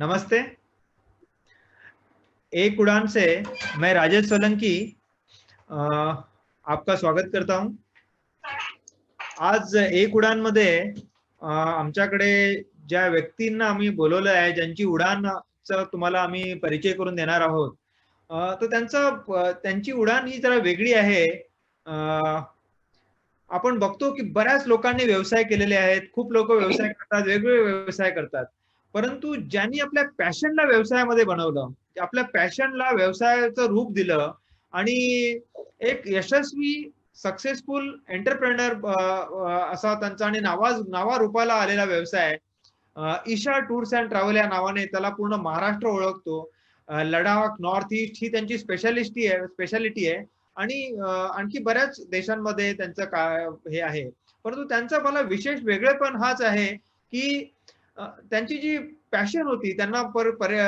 नमस्ते। एक उड़ान से मैं राजेश सोलंकी आपका स्वागत करता हूं। आज एक उडान मध्ये आमच्याकडे ज्या व्यक्तींना आम्ही बोलवलं आहे, ज्यांची उडानचा तुम्हाला आम्ही परिचय करून देणार आहोत, तर त्यांची उडान ही जरा वेगळी आहे। आपण बघतो की बऱ्याच लोकांनी व्यवसाय केलेले आहेत, खूप लोक व्यवसाय करतात, वेगवेगळे व्यवसाय करतात, परंतु ज्यांनी आपल्या पॅशनला व्यवसायामध्ये बनवलं, आपल्या पॅशनला व्यवसायाचं रूप दिलं आणि एक यशस्वी सक्सेसफुल एंटरप्रेनर असा त्यांचा आणि नावारूपाला आलेला व्यवसाय ईशा टूर्स अँड ट्रॅव्हल या नावाने त्याला पूर्ण महाराष्ट्र ओळखतो। लडाख, नॉर्थ ईस्ट ही त्यांची स्पेशालिटी आहे आणि आणखी बऱ्याच देशांमध्ये त्यांचं हे आहे। परंतु त्यांचं मला विशेष वेगळेपण हाच आहे की त्यांची जी पॅशन होती, त्यांना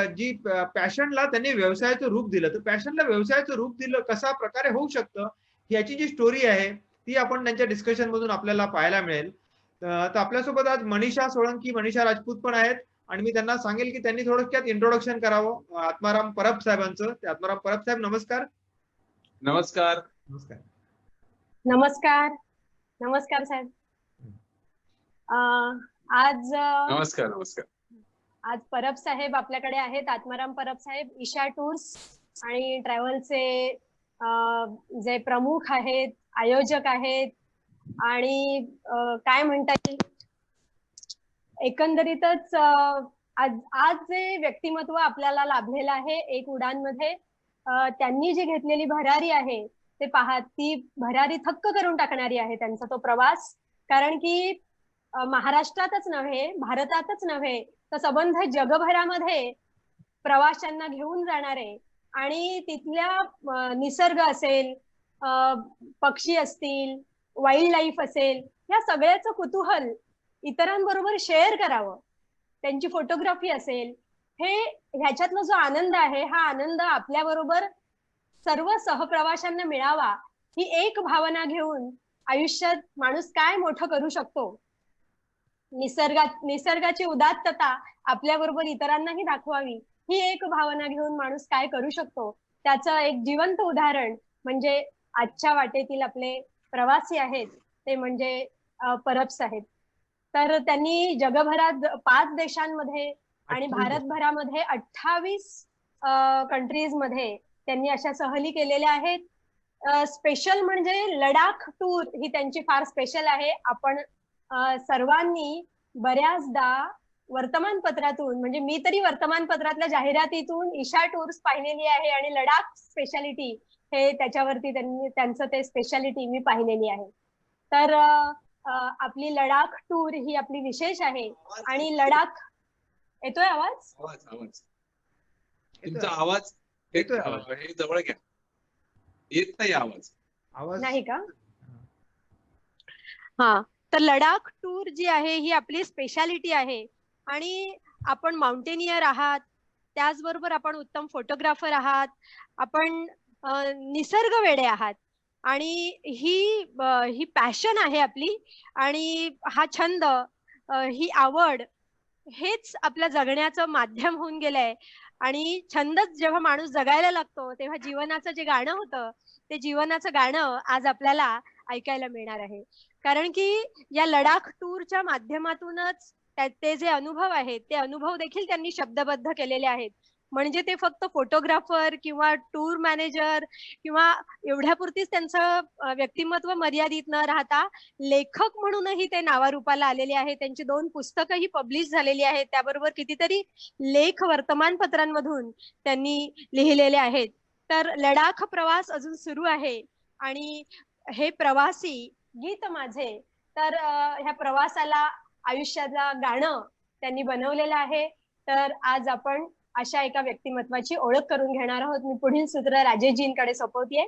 जी पॅशनला त्यांनी व्यवसायाचं रूप दिलं, तर पॅशनला व्यवसायाचं रूप दिलं कशा प्रकारे होऊ शकतं, याची जी स्टोरी आहे ती आपण त्यांच्या डिस्कशन मधून आपल्याला पाहायला मिळेल। तर आपल्यासोबत आज मनीषा राजपूत पण आहेत आणि मी त्यांना सांगेल की त्यांनी थोडक्यात इंट्रोडक्शन करावं आत्माराम परब साहेबांचं। ते आत्माराम परब साहेब, नमस्कार। नमस्कार। नमस्कार। नमस्कार। नमस्कार साहेब। आज नमस्कार। नमस्कार। आज परब साहेब आपल्याकडे आहेत, आत्माराम परब साहेब, ईशा टूर्स आणि ट्रॅव्हलचे जे प्रमुख आहेत, आयोजक आहेत आणि काय म्हणता येईल, एकंदरीतच आज जे व्यक्तिमत्व आपल्याला लाभलेलं आहे एक उडान मध्ये, त्यांनी जी घेतलेली भरारी आहे ते पहा, ती भरारी थक्क करून टाकणारी आहे त्यांचा तो प्रवास। कारण की महाराष्ट्रातच नव्हे, भारतातच नव्हे, तर सबंध जगभरामध्ये प्रवाशांना घेऊन जाणारे आणि तिथल्या निसर्ग असेल, पक्षी असतील, वाईल्ड लाईफ असेल, या सगळ्याचं कुतूहल इतरांबरोबर शेअर करावं, त्यांची फोटोग्राफी असेल, ह्याच्यातला जो आनंद आहे, हा आनंद आपल्याबरोबर सर्व सहप्रवाशांना मिळावा, ही एक भावना घेऊन आयुष्यात माणूस काय मोठं करू शकतो, निसर्गाची उदात्तता आपल्याबरोबर इतरांनाही दाखवावी, ही एक भावना घेऊन माणूस काय करू शकतो, त्याचं एक जिवंत उदाहरण म्हणजे आजच्या वाटेतील आपले प्रवासी आहेत, ते म्हणजे परब साहेब। तर त्यांनी जगभरात 5 देशांमध्ये आणि भारतभरामध्ये 28 कंट्रीज मध्ये त्यांनी अशा सहली केलेल्या आहेत। स्पेशल म्हणजे लडाख टूर ही त्यांची फार स्पेशल आहे। आपण सर्वांनी बऱ्याचदा वर्तमानपत्रातून, म्हणजे मी तरी वर्तमानपत्रातल्या जाहिरातीतून ईशा टूर्स पाहिलेली आहे आणि लडाख स्पेशालिटी हे त्याच्यावरती त्यांचं ते स्पेशालिटी मी पाहिलेली आहे। तर आपली लडाख टूर ही आपली विशेष आहे। आणि लडाख, येतोय आवाज? तुमचा आवाज हे जवळ घ्या, येत नाही आवाज नाही का? हा, तर लडाख टूर जी आहे ही आपली स्पेशालिटी आहे आणि आपण माउंटेनियर आहात, त्याचबरोबर आपण उत्तम फोटोग्राफर आहात, आपण निसर्ग वेडे आहात आणि ही पॅशन आहे आपली आणि हा छंद, ही आवड, हेच आपल्या जगण्याचं माध्यम होऊन गेलंय। आणि छंदच जेव्हा माणूस जगायला लागतो तेव्हा जीवनाचं जे गाणं होतं, ते जीवनाचं गाणं आज आपल्याला ऐकायला मिळणार आहे। कारण की या लडाख टूरच्या माध्यमातूनच ते जे अनुभव आहेत, ते अनुभव देखील त्यांनी शब्दबद्ध केलेले आहेत। म्हणजे ते फक्त फोटोग्राफर किंवा टूर मॅनेजर किंवा एवढ्यापुरतीच त्यांचं व्यक्तिमत्व मर्यादित न राहता लेखक म्हणूनही ते नावारूपाला आलेले आहेत। त्यांची 2 पुस्तकंही पब्लिश झालेली आहेत, त्याबरोबर कितीतरी लेख वर्तमानपत्रांमधून त्यांनी लिहिलेले आहेत। तर लडाख प्रवास अजून सुरू आहे आणि हे प्रवासी गीत माझे, तर ह्या प्रवासाला आयुष्याला गाणं त्यांनी बनवलेलं आहे। तर आज आपण अशा एका व्यक्तिमत्वाची ओळख करून घेणार आहोत। मी पुढील सूत्र राजेशजींकडे सोपवतेय।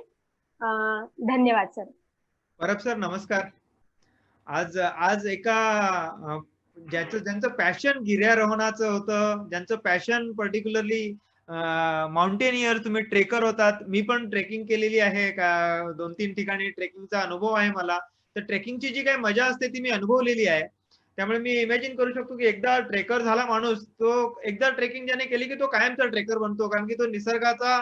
धन्यवाद सर। परब सर, नमस्कार। आज एका ज्यांचं पॅशन गिर्यारोहणाचं होतं, ज्यांचं पॅशन पर्टिक्युलरली माउंटेनियर, तुम्ही ट्रेकर होतात, मी पण ट्रेकिंग केलेली आहे, 2-3 ठिकाणी ट्रेकिंगचा अनुभव आहे मला। तर ट्रेकिंगची जी काही मजा असते ती मी अनुभवलेली आहे। त्यामुळे मी इमॅजिन करू शकतो की एकदा ट्रेकर झाला माणूस, तो एकदा ट्रेकिंग ज्याने केली की तो कायमचा ट्रेकर बनतो, कारण की तो निसर्गाचा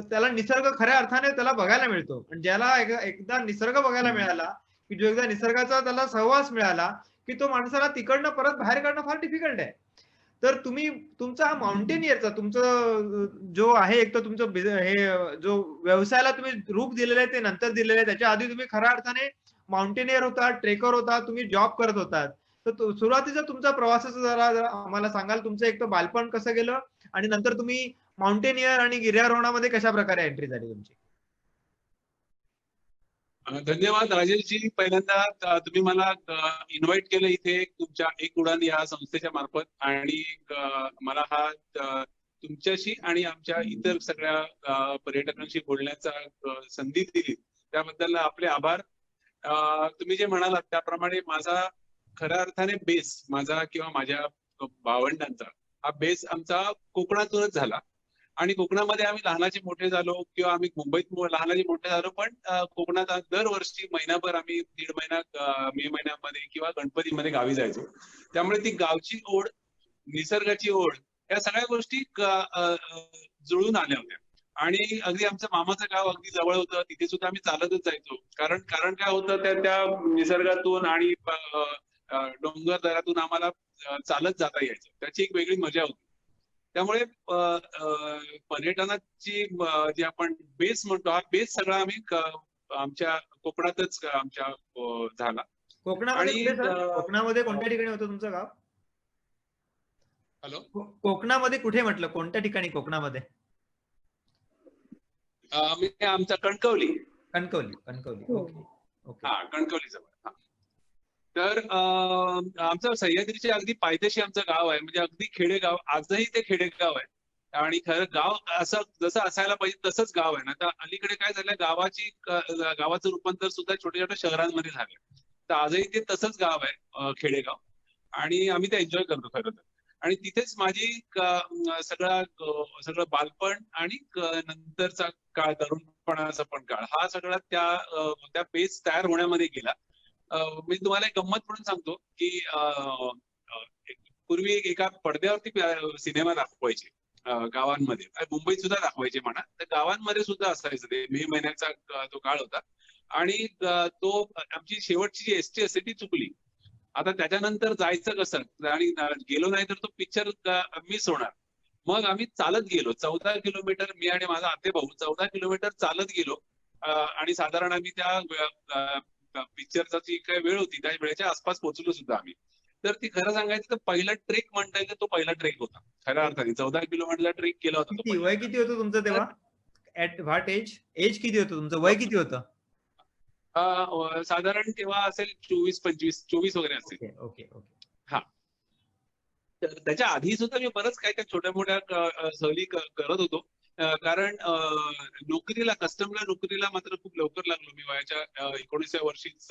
त्याला निसर्ग खऱ्या अर्थाने त्याला बघायला मिळतो. आणि ज्याला एकदा निसर्ग बघायला मिळाला, की जो एकदा निसर्गाचा त्याला सहवास मिळाला, की तो माणसाला तिकडनं परत बाहेर काढणं फार डिफिकल्ट आहे. तर तुम्ही तुमचा हा माउंटेनियरचा तुमचं जो आहे, एक तर तुमचं हे जो व्यवसायाला तुम्ही रूप दिलेलं आहे ते नंतर दिलेलं आहे. त्याच्या आधी तुम्ही खऱ्या अर्थाने माउंटेनियर होता, ट्रेकर होता, तुम्ही जॉब करत होतात. तर सुरुवातीचा तुमचा प्रवासाचा जरा आम्हाला सांगाल, तुमचं एक तर बालपण कसं गेलं आणि नंतर तुम्ही माउंटेनियर आणि गिर्यारोहणामध्ये कशा प्रकारे एंट्री झाली तुमची? धन्यवाद राजेशजी. पहिल्यांदा तुम्ही मला इन्व्हाइट केलं इथे तुमच्या एक उडान या संस्थेच्या मार्फत, आणि मला हा तुमच्याशी आणि आमच्या इतर सगळ्या पर्यटकांशी बोलण्याचा संधी दिली, त्याबद्दल आपले आभार. तुम्ही जे म्हणालात त्याप्रमाणे माझा खऱ्या अर्थाने बेस माझा किंवा माझ्या भावंडांचा हा बेस आमचा कोकणातूनच झाला. आणि कोकणामध्ये आम्ही लहानाचे मोठे झालो, किंवा आम्ही मुंबईत लहानाचे मोठे झालो, पण कोकणात दरवर्षी महिनाभर आम्ही 1.5 महिना मे महिन्यामध्ये किंवा गणपतीमध्ये गावी जायचो. त्यामुळे ती गावची ओढ, निसर्गाची ओढ, या सगळ्या गोष्टी जुळून आल्या होत्या. आणि अगदी आमचं मामाचं गाव अगदी जवळ होतं, तिथे सुद्धा आम्ही चालतच जायचो. कारण काय होतं, त्या निसर्गातून आणि डोंगर दऱ्यातून आम्हाला चालत जाता यायचं. त्याची एक वेगळी मजा होती. त्यामुळे पर्यटनाची जी आपण बेस म्हणतो, हा बेस सगळा आम्ही आमच्या कोकणातच आमच्या झाला. कोकणामध्ये कोणत्या ठिकाणी होतं तुमचं गाव? हॅलो, कोकणामध्ये कुठे म्हटलं, कोणत्या ठिकाणी कोकणामध्ये? आमचा कणकवली. कणकवली. ओके. हा, कणकवली जवळ. तर आमचं सह्याद्रीचे अगदी पायथ्याशी आमचं गाव आहे, म्हणजे अगदी खेडेगाव. आजही ते खेडेगाव आहे, आणि खरं गाव असं जसं असायला पाहिजे तसंच गाव आहे ना. तर अलीकडे काय झालं, गावाचं रूपांतर सुद्धा छोट्या छोट्या शहरांमध्ये झालंय. तर आजही ते तसंच गाव आहे, खेडेगाव, आणि आम्ही ते एन्जॉय करतो खरं तर. आणि तिथेच माझी सगळं बालपण आणि नंतरचा काळ, तरुणपणाचा पण काळ, हा सगळा त्या बेस तयार होण्यामध्ये गेला. मी तुम्हाला एक गंमत म्हणून सांगतो की पूर्वी एका पडद्यावरती सिनेमा दाखवायचे गावांमध्ये, मुंबईत सुद्धा दाखवायचे म्हणा. तर गावांमध्ये सुद्धा असायचं ते. मे महिन्याचा तो काळ होता, आणि तो आमची शेवटची जी एसटी असते ती चुकली. आता त्याच्यानंतर जायचं कसं, आणि गेलो नाही तर तो पिक्चर मिस होणार. मग आम्ही चालत गेलो 14 किलोमीटर, मी आणि माझा आतेभाऊ 14 किलोमीटर चालत गेलो. आणि साधारण आम्ही त्या पिक्चरचा जी काय वेळ होती त्या वेळेच्या आसपास पोहोचलो सुद्धा आम्ही. तर ती खरं सांगायचं तर पहिला ट्रेक म्हणता येईल, तो पहिला ट्रेक होता खऱ्या अर्थाने. 14 किलोमीटरचा ट्रेक केला होता. वय किती होतं तुमचं तेव्हा? ऍट व्हॉट एज किती होतं तुमचं? वय किती होतं? साधारण तेव्हा असेल 24 वगैरे असेल. ओके. हा. तर त्याच्या आधी सुद्धा मी बरंच काय छोट्या मोठ्या सहली करत होतो. कारण नोकरीला, कस्टमला नोकरीला मात्र खूप लवकर लागलो. मी वयाच्या 19व्या वर्षीच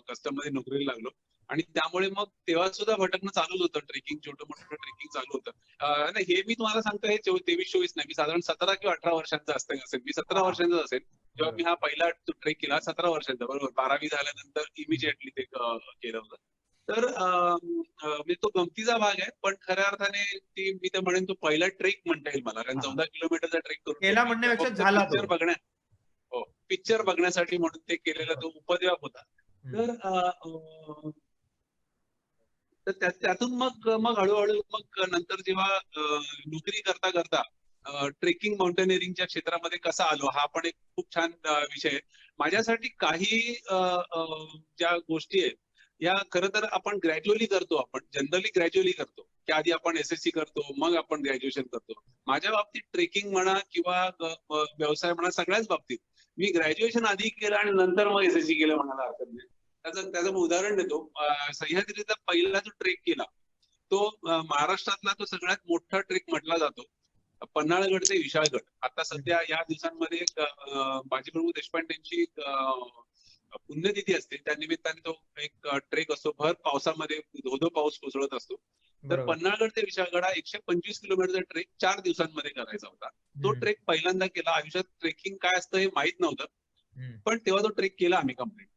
कस्टम मध्ये नोकरीला लागलो, आणि त्यामुळे मग तेव्हा सुद्धा भटकणं चालूच होतं. ट्रेकिंग, छोटं मोठं ट्रेकिंग चालू होतं. हे मी तुम्हाला सांगतो, हे 23-24 नाही, मी साधारण 17 किंवा 18 वर्षांचा असेल. मी 17 वर्षांचा असेल जेव्हा मी हा पहिला ट्रेक केला. 17 वर्षांचा, बरोबर. 12वी झाल्यानंतर इमिजिएटली ते केलं होतं. तर म्हणजे तो गमतीचा भाग आहे, पण खऱ्या अर्थाने मी तर म्हणेन तो पहिला ट्रेक म्हणता येईल मला. कारण 14 किलोमीटरचा ट्रेक करून पिक्चर बघण्यासाठी म्हणून ते केलेला तो उपद्व्याप होता. तर त्यातून मग हळूहळू मग नंतर जेव्हा नोकरी करता करता ट्रेकिंग, माउंटेनिअरिंगच्या क्षेत्रामध्ये कसा आलो, हा पण एक खूप छान विषय आहे माझ्यासाठी. काही ज्या गोष्टी आहेत या खरं तर आपण ग्रॅज्युअली करतो. आपण जनरली ग्रॅज्युअली करतो, की आधी आपण SSC करतो, मग आपण ग्रॅज्युएशन करतो. माझ्या बाबतीत ट्रेकिंग म्हणा किंवा व्यवसाय म्हणा, सगळ्याच बाबतीत मी ग्रॅज्युएशन आधी केलं आणि नंतर मग SSC केलं म्हणायला हरकत नाही. त्याचं उदाहरण देतो. सह्याद्रीचा पहिला जो ट्रेक केला तो महाराष्ट्रातला तो सगळ्यात मोठा ट्रेक म्हटला जातो, पन्हाळगड ते विशाळगड. आता सध्या या दिवसांमध्ये बाजीप्रभू देशपांडेंची पुण्यतिथी असते, त्या निमित्ताने तो एक ट्रेक असतो. भर पावसामध्ये धोधो पाऊस कोसळत असतो. तर पन्हाळगड ते विशाळगड हा 125 किलोमीटरचा ट्रेक 4 दिवसांमध्ये करायचा होता. तो ट्रेक पहिल्यांदा केला. आयुष्यात ट्रेकिंग काय असतं हे माहित नव्हतं, पण तेव्हा तो ट्रेक केला आम्ही कम्प्लीट.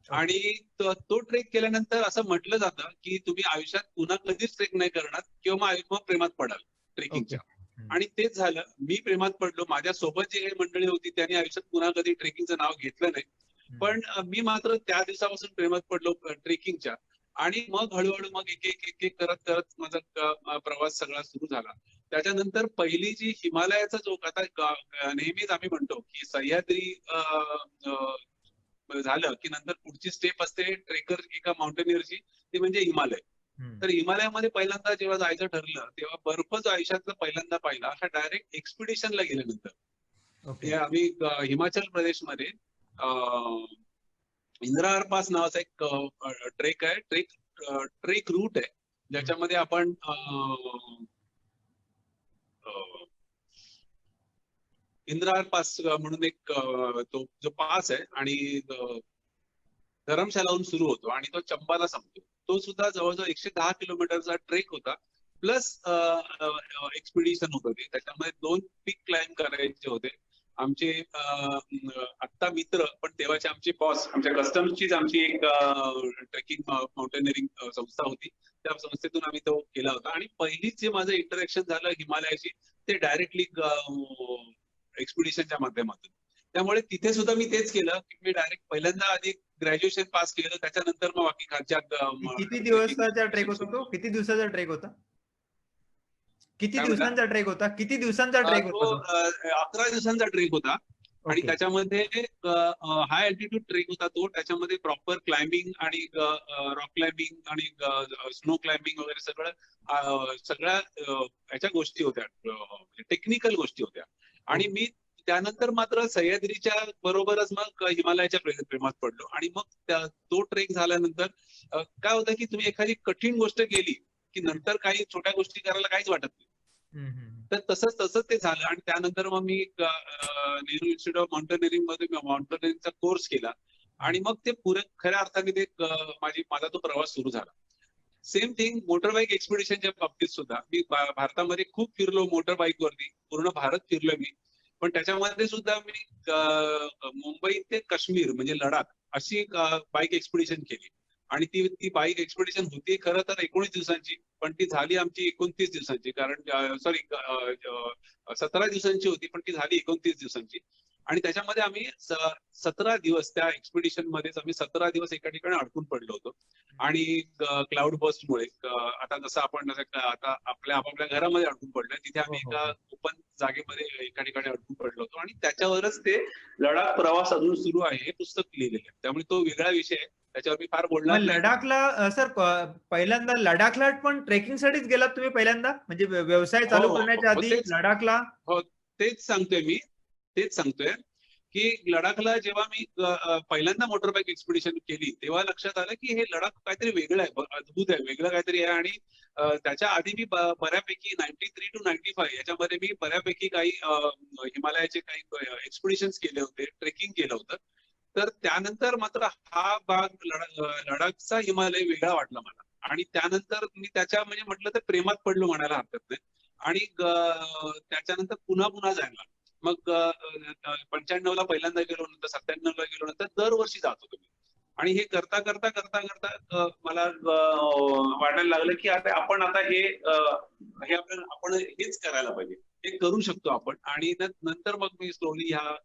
आणि तो ट्रेक केल्यानंतर असं म्हटलं जातं की तुम्ही आयुष्यात पुन्हा कधीच ट्रेक नाही करणार किंवा मग प्रेमात पडाल ट्रेकिंगच्या. आणि तेच झालं, मी प्रेमात पडलो. माझ्या सोबत जी काही मंडळी होती त्यांनी आयुष्यात पुन्हा कधी ट्रेकिंगचं नाव घेतलं नाही, पण मी मात्र त्या दिवसापासून प्रेमात पडलो ट्रेकिंगच्या. आणि मग हळूहळू मग एक एक करत करत माझा प्रवास सगळा सुरू झाला. त्याच्यानंतर पहिली जी हिमालयाचा जो आता नेहमीच आम्ही म्हणतो की सह्याद्री झालं की नंतर पुढची स्टेप असते ट्रेकर एका माउंटेनियरची, ती म्हणजे हिमालय. तर हिमालयामध्ये पहिल्यांदा जेव्हा जायचं ठरलं तेव्हा बर्फ जो आयुष्यातला पहिल्यांदा पाहिला हा डायरेक्ट एक्सपिडिशनला गेल्यानंतर. आम्ही हिमाचल प्रदेशमध्ये इंद्राहार पास नावाचा एक ट्रेक आहे, ट्रेक रूट आहे, ज्याच्यामध्ये आपण इंद्राहार पास म्हणून एक तो जो पास आहे आणि धरमशालाहून सुरू होतो आणि तो चंबाला संपतो. तो सुद्धा जवळजवळ 110 किलोमीटरचा ट्रेक होता, प्लस एक्सपिडिशन होत होती. त्याच्यामध्ये 2 पीक क्लाइंब करायचे होते. आमचे आत्ता मित्र पण तेव्हाचे आमचे बॉस, आमच्या कस्टम्सचीच आमची एक ट्रेकिंग माउंटेनिअरिंग संस्था होती, त्या संस्थेतून आम्ही तो केला होता. आणि पहिलीच जे माझं इंटरॅक्शन झालं हिमालयाशी ते डायरेक्टली एक्सपिडिशनच्या माध्यमातून. त्यामुळे तिथे सुद्धा मी तेच केलं की मी डायरेक्ट पहिल्यांदा आधी ग्रॅज्युएशन पास केलं, त्याच्यानंतर मग बाकी खालच्या. किती दिवसाचा ट्रेक होता तो? किती दिवसाचा ट्रेक होता? किती दिवसांचा ट्रेक होता? किती दिवसांचा ट्रेक होता? 11 दिवसांचा ट्रेक होता. आणि त्याच्यामध्ये हाय अल्टिट्यूड ट्रेक होता तो. त्याच्यामध्ये प्रॉपर क्लाइम्बिंग आणि रॉक क्लाइम्बिंग आणि स्नो क्लाइम्बिंग वगैरे सगळ्या ह्याच्या गोष्टी होत्या, टेक्निकल गोष्टी होत्या. आणि मी त्यानंतर मात्र सह्याद्रीच्या बरोबरच मग हिमालयाच्या प्रेमात पडलो. आणि मग तो ट्रेक झाल्यानंतर काय होतं की तुम्ही एखादी कठीण गोष्ट केली की नंतर काही छोट्या गोष्टी करायला काहीच वाटत नाही. तर तसंच ते झालं. आणि त्यानंतर मग मी नेहरू इन्स्टिट्यूट ऑफ माउंटेनिअरिंग मध्ये माउंटेनिअरिंगचा कोर्स केला. आणि मग ते खऱ्या अर्थाने ते माझा तो प्रवास सुरू झाला. सेम थिंग मोटर बाईक एक्सपिडिशनच्या बाबतीत सुद्धा मी भारतामध्ये खूप फिरलो मोटर बाईक वरती, पूर्ण भारत फिरलोय मी. पण त्याच्यामध्ये सुद्धा मी मुंबई ते काश्मीर म्हणजे लडाख अशी एक बाईक एक्सपिडिशन केली. आणि ती बाईक एक्सपिडिशन होती खरं तर 19 दिवसांची, पण ती झाली आमची 29 दिवसांची. कारण 17 दिवसांची होती पण ती झाली 29 दिवसांची. आणि त्याच्यामध्ये आम्ही 17 दिवस त्या एक्सपिडिशन मध्येच आम्ही 17 दिवस एका ठिकाणी अडकून पडलो होतो. आणि क्लाउड बर्स्टमुळे आता जसं आपण आता आपापल्या घरामध्ये अडकून पडलोय, तिथे आम्ही एका ओपन जागेमध्ये एका ठिकाणी अडकून पडलो होतो. आणि त्याच्यावरच ते लडाख प्रवास अजून सुरू आहे हे पुस्तक लिहिलेलं आहे. त्यामुळे तो वेगळा विषय आहे, त्याच्यावर मी फार बोलणार नाही. लडाखला सर पहिल्यांदा लडाखला पण ट्रेकिंग साठीच गेलात तुम्ही पहिल्यांदा, म्हणजे व्यवसाय चालू करण्याच्या आधी लडाखला? हो, तेच सांगतोय की लडाखला जेव्हा मी पहिल्यांदा मोटर बाईक एक्सपिडिशन केली तेव्हा लक्षात आलं की हे लडाख काहीतरी वेगळं आहे, अद्भुत आहे, वेगळं काहीतरी आहे. आणि त्याच्या आधी मी बऱ्यापैकी 93 to 95 याच्यामध्ये मी बऱ्यापैकी काही हिमालयाचे काही एक्सपिडिशन्स केले होते, ट्रेकिंग केलं होतं. तर त्यानंतर मात्र हा भाग लडाखचा हिमालय वेगळा वाटला मला. आणि त्यानंतर मी त्याच्या म्हणजे म्हटलं तर प्रेमात पडलो म्हणायला हरकत नाही. आणि त्याच्यानंतर पुन्हा जायला मग 95ला पहिल्यांदा गेलो, नंतर 97ला गेलो, नंतर दरवर्षी जात होतो मी. आणि हे करता मला वाटायला लागलं की आपण हेच करायला पाहिजे, हे करू शकतो आपण. आणि नंतर मग मी स्लोली ह्या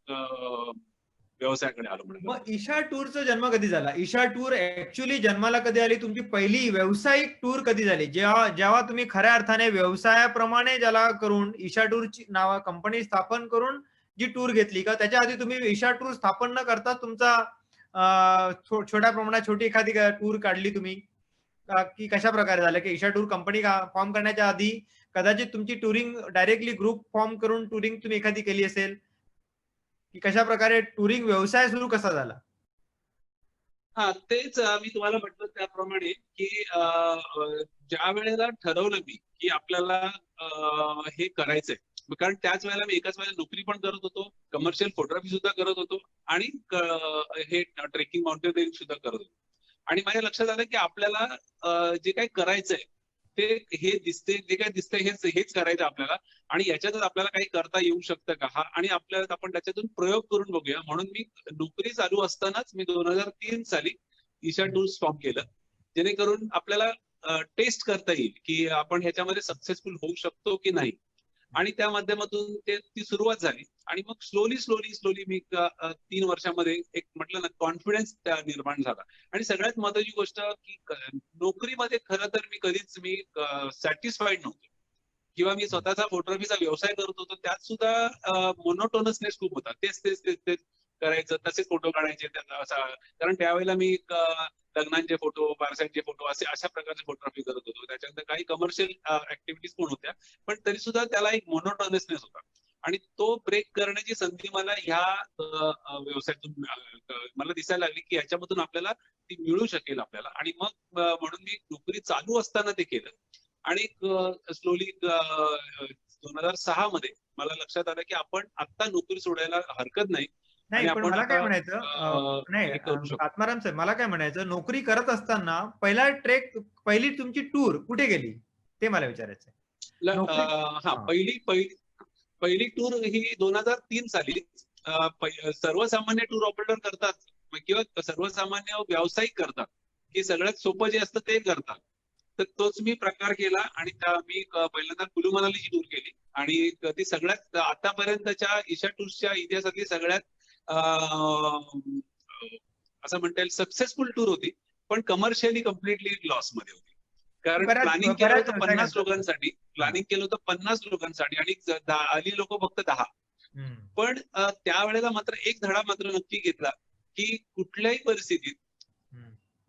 व्यवसायाकडे आलो. मग ईशा टूरचा जन्म कधी झाला? ईशा टूर ऍक्च्युअली जन्माला कधी आली? तुमची पहिली व्यावसायिक टूर कधी झाली? जेव्हा तुम्ही खऱ्या अर्थाने व्यवसायाप्रमाणे ज्याला करून ईशा टूरची नावा कंपनी स्थापन करून जी टूर घेतली का, त्याच्या आधी तुम्ही ईशा टूर स्थापन न करता तुमचा छोट्या प्रमाणात छोटी एखादी टूर काढली तुम्ही, की कशा प्रकारे झालं की ईशा टूर कंपनी फॉर्म करण्याच्या आधी कदाचित तुमची टुरिंग डायरेक्टली ग्रुप फॉर्म करून टुरिंग तुम्ही एखादी केली असेल, की कशा प्रकारे टुरिंग व्यवसाय सुरू कसा झाला? तेच मी तुम्हाला म्हटलं त्याप्रमाणे की ज्या वेळेला ठरवलं मी की आपल्याला हे करायचंय, कारण त्याच वेळेला मी एकाच वेळेला नोकरी पण करत होतो, कमर्शियल फोटोग्राफी सुद्धा करत होतो आणि हे ट्रेकिंग माउंटेनिअरिंग सुद्धा करत होतो. आणि माझ्या लक्षात आलं की आपल्याला जे काही करायचंय ते हे दिसते, जे काही दिसतंय हेच करायचं आपल्याला. आणि याच्यातच आपल्याला काही करता येऊ शकतं का आणि आपल्याला आपण त्याच्यातून प्रयोग करून बघूया. म्हणून मी नोकरी चालू असतानाच मी 2003 साली ईशा टूर्स फॉर्म केलं, जेणेकरून आपल्याला टेस्ट करता येईल की आपण ह्याच्यामध्ये सक्सेसफुल होऊ शकतो की नाही. आणि त्या माध्यमातून ती सुरुवात झाली आणि मग स्लोली मी 3 वर्षामध्ये एक म्हटलं ना कॉन्फिडन्स निर्माण झाला. आणि सगळ्यात महत्वाची गोष्ट की नोकरीमध्ये खरं तर मी सॅटिस्फाईड नव्हतो, किंवा मी स्वतःचा फोटोग्राफीचा व्यवसाय करत होतो त्यात सुद्धा मोनोटोनसनेस खूप होता. तेच करायचं, तसेच फोटो काढायचे. कारण त्यावेळेला मी लग्नांचे फोटो, बारसांचे फोटो अशा प्रकारचे फोटोग्राफी करत होतो. त्याच्यानंतर काही कमर्शियल ऍक्टिव्हिटीज पण होत्या, पण तरी सुद्धा त्याला एक मोनोटोनसनेस होता. आणि तो ब्रेक करण्याची संधी मला ह्या व्यवसायातून मला दिसायला लागली की याच्यामधून आपल्याला ती मिळू शकेल आपल्याला. आणि मग म्हणून मी नोकरी चालू असताना ते केलं. आणि स्लोली 2006 मध्ये मला लक्षात आलं की आपण आता नोकरी सोडायला हरकत नाही. नाही, पण मला काय म्हणायचं, नाही करू शकतो. आत्माराम साहेब, मला काय म्हणायचं, नोकरी करत असताना पहिली तुमची टूर कुठे गेली ते मला विचारायचं. पहिली टूर ही 2003 साली. सर्वसामान्य टूर ऑपरेटर करतात किंवा सर्वसामान्य व्यावसायिक करतात की सगळ्यात सोपं जे असतं ते करतात, तर तोच मी प्रकार केला. आणि मी पहिल्यांदा कुलू मनालीची टूर केली आणि ती सगळ्यात आतापर्यंतच्या ईशा टूर्सच्या इतिहासातली सगळ्यात असं म्हणता येईल सक्सेसफुल टूर होती, पण कमर्शियली कम्प्लिटली लॉस मध्ये होती. कारण प्लॅनिंग केलं होतं 50 लोकांसाठी, आणि आली लोक फक्त 10. पण त्यावेळेला मात्र एक धडा मात्र नक्की घेतला की कुठल्याही परिस्थितीत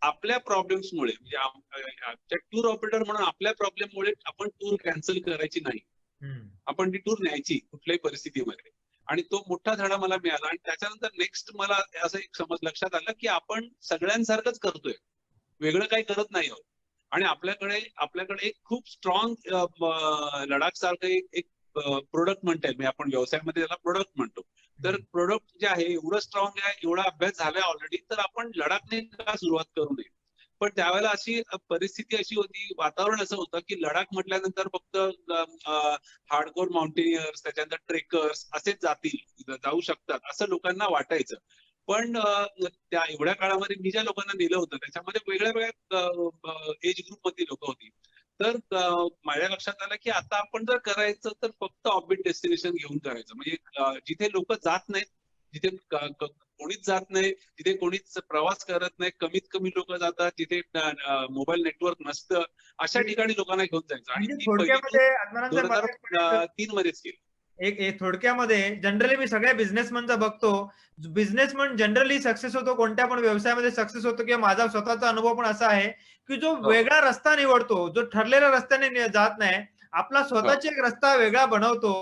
आपल्या प्रॉब्लेम्समुळे, म्हणजे टूर ऑपरेटर म्हणून आपल्या प्रॉब्लेममुळे आपण टूर कॅन्सल करायची नाही, आपण ती टूर न्यायची कुठल्याही परिस्थितीमध्ये. आणि तो मोठा धडा मला मिळाला. आणि त्याच्यानंतर नेक्स्ट मला असं एक समज लक्षात आलं की आपण सगळ्यांसारखंच करतोय, वेगळं काही करत नाही आहोत. आणि आपल्याकडे एक खूप स्ट्रॉंग लडाख सारखं एक प्रोडक्ट म्हणता येईल, म्हणजे आपण व्यवसायामध्ये त्याला प्रोडक्ट म्हणतो. तर प्रोडक्ट जे आहे एवढं स्ट्रॉंग आहे, एवढा अभ्यास झालाय ऑलरेडी, तर आपण लडाखने का सुरुवात करू नये. पण त्यावेळेला अशी परिस्थिती अशी होती, वातावरण असं होतं की लडाख म्हटल्यानंतर फक्त हार्डकोर माउंटेनियर्स, त्याच्यानंतर ट्रेकर्स असेच जाऊ शकतात असं लोकांना वाटायचं. पण त्या एवढ्या काळामध्ये मी ज्या लोकांना नेलं होतं त्याच्यामध्ये वेगळ्या एज ग्रुप मधली लोक होती. तर माझ्या लक्षात आलं की आता आपण जर करायचं तर फक्त ऑर्बिट डेस्टिनेशन घेऊन करायचं, म्हणजे जिथे लोक जात नाहीत, जिथे कोणीच जात नाही, जिथे कोणीच प्रवास करत नाही, कमीत कमी लोक जातात, जिथे मोबाईल नेटवर्क नसतं, अशा ठिकाणी लोकांना घेऊन जायचं. आणि ती पहिली 2003 मध्येच केली. एक थोडक्यामध्ये जनरली मी सगळ्या बिझनेसमॅनचा बघतो, बिझनेसमॅन जनरली सक्सेस होतो, कोणत्या पण व्यवसायामध्ये सक्सेस होतो, किंवा माझा स्वतःचा अनुभव पण असा आहे की जो वेगळा रस्ता निवडतो, जो ठरलेल्या रस्त्याने जात नाही, आपला स्वतःचा एक रस्ता वेगळा बनवतो,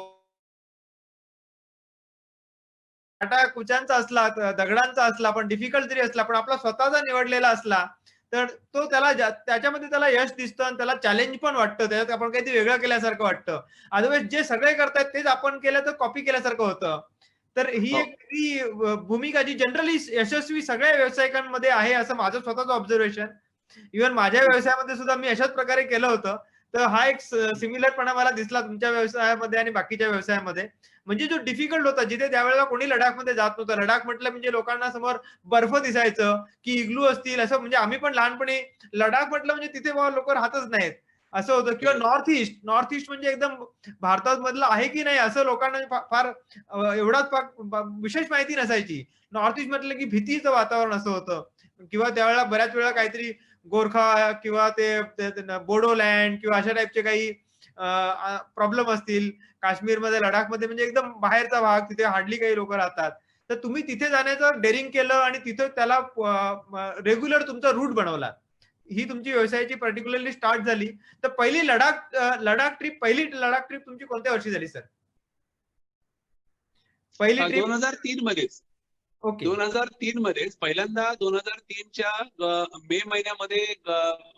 कुचांचा असला, दगडांचा असला, पण डिफिकल्ट जरी असला, पण आपला स्वतःचा निवडलेला असला, तर तो त्याच्यामध्ये त्याला यश दिसतं आणि त्याला चॅलेंज पण वाटतं, त्याच्यात आपण काहीतरी वेगळं केल्यासारखं वाटतं. अदरवाईज जे सगळे करतायत तेच आपण केलं तर कॉपी केल्यासारखं होतं. तर ही एक भूमिका जी जनरली यशस्वी सगळ्या व्यावसायिकांमध्ये आहे, असं माझं स्वतःचं ऑब्झर्वेशन. इव्हन माझ्या व्यवसायामध्ये सुद्धा मी अशाच प्रकारे केलं होतं. तर हा एक सिमिलरपणा मला दिसला तुमच्या व्यवसायामध्ये आणि बाकीच्या व्यवसायामध्ये. म्हणजे जो डिफिकल्ट होता, जिथे त्यावेळेला कोणी लडाखमध्ये जात नव्हतं. लडाख म्हटलं म्हणजे लोकांना समोर बर्फ दिसायचं की इग्लू असतील असं, म्हणजे आम्ही पण लहानपणी लडाख म्हटलं म्हणजे तिथे लोक राहतच नाहीत असं होतं. किंवा नॉर्थ ईस्ट म्हणजे एकदम भारतात मधलं आहे की नाही असं लोकांना फार एवढाच विशेष माहिती नसायची. नॉर्थ ईस्ट म्हटलं की भीतीचं वातावरण असं होतं. किंवा त्यावेळेला बऱ्याच वेळा काहीतरी गोरखा किंवा ते बोडोलँड किंवा अशा टाईपचे काही प्रॉब्लेम असतील काश्मीरमध्ये, लडाखमध्ये, म्हणजे एकदम बाहेरचा भाग, तिथे हार्डली काही लोक राहतात. तर तुम्ही तिथे जाण्याचं डेअरिंग केलं आणि तिथे त्याला रेग्युलर तुमचा रूट बनवला. ही तुमची व्यवसायाची पर्टिक्युलरली स्टार्ट झाली. तर पहिली लडाख ट्रिप तुमची कोणत्या वर्षी झाली सर? पहिली ट्रिप 2003 मध्येच. ओके, 2003 मध्येच पहिल्यांदा 2003च्या मे महिन्यामध्ये,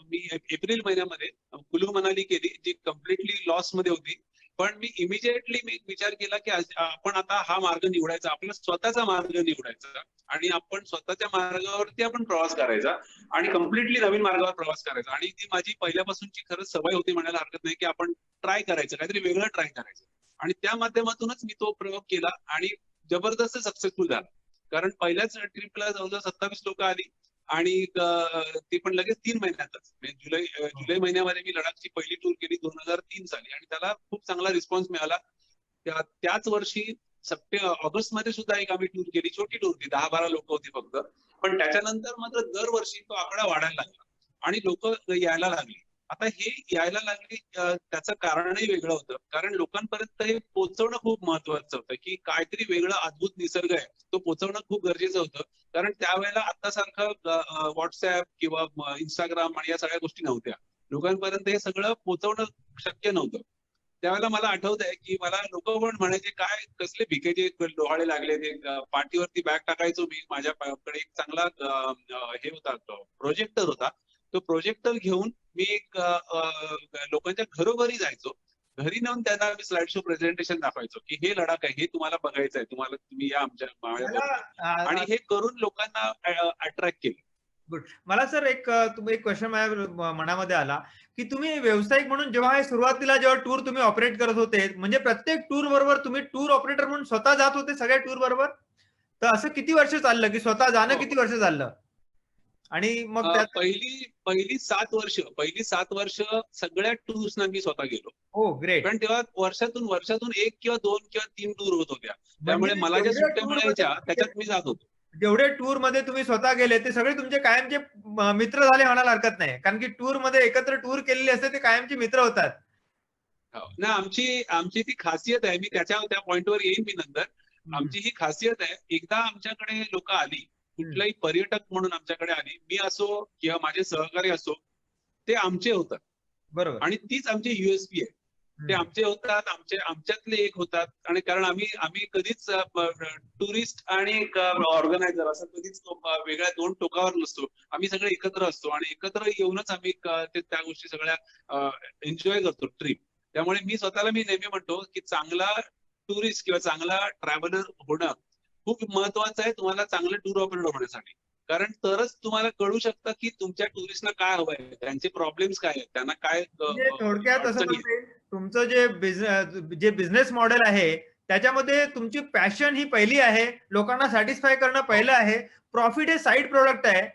मी एप्रिल महिन्यामध्ये कुलू मनाली केली, जी कम्प्लिटली लॉस मध्ये होती. पण मी इमिजिएटली विचार केला की आपण आता हा मार्ग निवडायचा, आपला स्वतःचा मार्ग निवडायचा आणि आपण स्वतःच्या मार्गावरती आपण प्रवास करायचा आणि कम्प्लिटली नवीन मार्गावर प्रवास करायचा. आणि ती माझी पहिल्यापासूनची खरंच सवय होती म्हणायला हरकत नाही की आपण ट्राय करायचं, काहीतरी वेगळं ट्राय करायचं. आणि त्या माध्यमातूनच मी तो प्रयोग केला आणि जबरदस्त सक्सेसफुल झाला. कारण पहिल्याच ट्रिपला जवळजवळ 27 लोक आली आणि ते पण लगेच 3 महिन्यातच. म्हणजे जुलै महिन्यामध्ये मी लडाखची पहिली टूर केली 2003 साली आणि त्याला खूप चांगला रिस्पॉन्स मिळाला. त्याच वर्षी ऑगस्ट मध्ये सुद्धा एक आम्ही टूर केली, छोटी टूर होती, 10-12 लोक होती फक्त. पण त्याच्यानंतर मात्र दरवर्षी तो आकडा वाढायला लागला आणि लोक यायला लागली. आता हे यायला लागली त्याचं कारणही वेगळं होतं, कारण लोकांपर्यंत हे पोहोचवणं खूप महत्वाचं होतं, की काहीतरी वेगळं अद्भुत निसर्ग आहे तो पोहोचवणं खूप गरजेचं होतं. कारण त्यावेळेला आतासारखं व्हॉट्सअप किंवा इंस्टाग्राम आणि या सगळ्या गोष्टी नव्हत्या. लोकांपर्यंत हे सगळं पोहोचवणं शक्य नव्हतं. त्यावेळेला मला आठवत आहे की मला लोक पण म्हणायचे, काय कसले भिकेचे डोहाळे लागले, ते पाठीवरती बॅग टाकायचो मी. माझ्याकडे एक चांगला हे होता, प्रोजेक्टर होता. तो प्रोजेक्टर घेऊन मी एक लोकांच्या घरोघरी जायचो. घरी नेऊन त्यांना मी स्लाइड शो प्रेझेंटेशन दाखवायचो की हे लडाख आहे, हे तुम्हाला बघायचं आहे, तुम्ही या आमच्या आणि हे करून लोकांना अट्रॅक्ट केलं. गुड. मला सर एक क्वेश्चन माझ्या मनामध्ये आला की तुम्ही व्यावसायिक म्हणून जेव्हा हे सुरुवातीला जेव्हा टूर तुम्ही ऑपरेट करत होते, म्हणजे प्रत्येक टूर बरोबर तुम्ही टूर ऑपरेटर म्हणून स्वतः जात होते सगळ्या टूर बरोबर, तर असं किती वर्ष चाललं की स्वतः जाणं किती वर्ष चाललं? आणि मग पहिली 7 वर्ष सगळ्या टूर्सना मी स्वतः गेलो. हो, ग्रेट. पण तेव्हा वर्षातून 1 किंवा 2 किंवा 3 टूर होत होत्या, त्यामुळे मला ज्या सुट्ट्या मिळायच्या त्याच्यात मी जात होतो. जेवढे टूर मध्ये तुम्ही स्वतः गेले ते सगळे तुमचे कायमचे मित्र झाले म्हणायला हरकत नाही, कारण की टूर मध्ये एकत्र टूर केलेले असते ते कायमचे मित्र होतात. ना आमची ती खासियत आहे, मी त्या पॉइंटवर येईन मी नंतर. आमची ही खासियत आहे, एकदा आमच्याकडे लोक आली, कुठलाही पर्यटक म्हणून आमच्याकडे आली, मी असो किंवा माझे सहकारी असो, ते आमचे होतात. बरोबर. आणि तीच आमची युएसपी आहे. ते आमचे होतात, आमच्यातले एक होतात. आणि कारण आम्ही कधीच टुरिस्ट आणि ऑर्गनायझर असं कधीच वेगळ्या 2 टोकावर नसतो. आम्ही सगळे एकत्र असतो आणि एकत्र येऊनच आम्ही त्या गोष्टी सगळ्या एन्जॉय करतो ट्रिप. त्यामुळे मी नेहमी म्हणतो की चांगला टुरिस्ट किंवा चांगला ट्रॅव्हलर होणं खूप महत्वाचं आहे तुम्हाला चांगलं टूर ऑपरेटर होण्यासाठी. कारण तरच तुम्हाला कळू शकतं की तुमच्या टुरिस्टला काय हवंय, त्यांचे प्रॉब्लेम्स काय आहेत, त्यांना काय. थोडक्यात असं म्हणते, तुमचं जे बिझनेस मॉडेल आहे त्याच्यामध्ये तुमची पॅशन ही पहिली आहे, लोकांना सॅटिस्फाय करणं पहिलं आहे, प्रॉफिट हे साईड प्रोडक्ट आहे.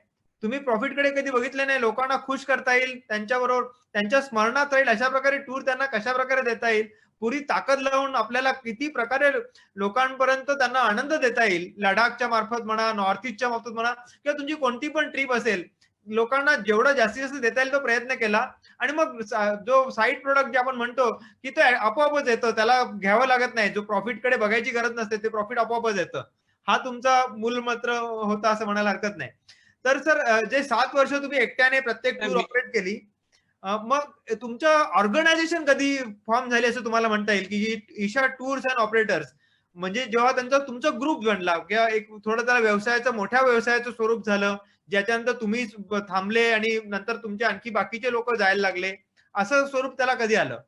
तुम्ही प्रॉफिटकडे कधी बघितले नाही, लोकांना खुश करता येईल, त्यांच्याबरोबर त्यांच्या स्मरणात राहील अशा प्रकारे टूर त्यांना कशा प्रकारे देता येईल, पुरी ताकद लावून आपल्याला किती प्रकारे लोकांपर्यंत त्यांना आनंद देता येईल, लडाखच्या मार्फत म्हणा, नॉर्थ ईस्टच्या मार्फत म्हणा, किंवा तुमची कोणती पण ट्रिप असेल, लोकांना जेवढं जास्तीत जास्त देता येईल तो प्रयत्न केला. आणि मग जो साईड प्रोडक्ट जे आपण म्हणतो की तो आपोआपच येतो, त्याला घ्यावं लागत नाही, जो प्रॉफिटकडे बघायची गरज नसते, ते प्रॉफिट आपोआपच येतं. हा तुमचा मूलमंत्र होता असं म्हणायला हरकत नाही. तर सर, जे 7 वर्ष तुम्ही एकट्याने प्रत्येक टूर ऑपरेट केली, मग तुमचं ऑर्गनायझेशन कधी फॉर्म झाली असं तुम्हाला म्हणता येईल की ईशा टूर्स अँड ऑपरेटर्स, म्हणजे जेव्हा तुमचा ग्रुप बनला किंवा एक थोडं त्याला व्यवसायाचं मोठ्या व्यवसायाचं स्वरूप झालं, ज्याच्यानंतर तुम्ही थांबले आणि नंतर तुमचे आणखी बाकीचे लोक जायला लागले, असं स्वरूप त्याला कधी आलं?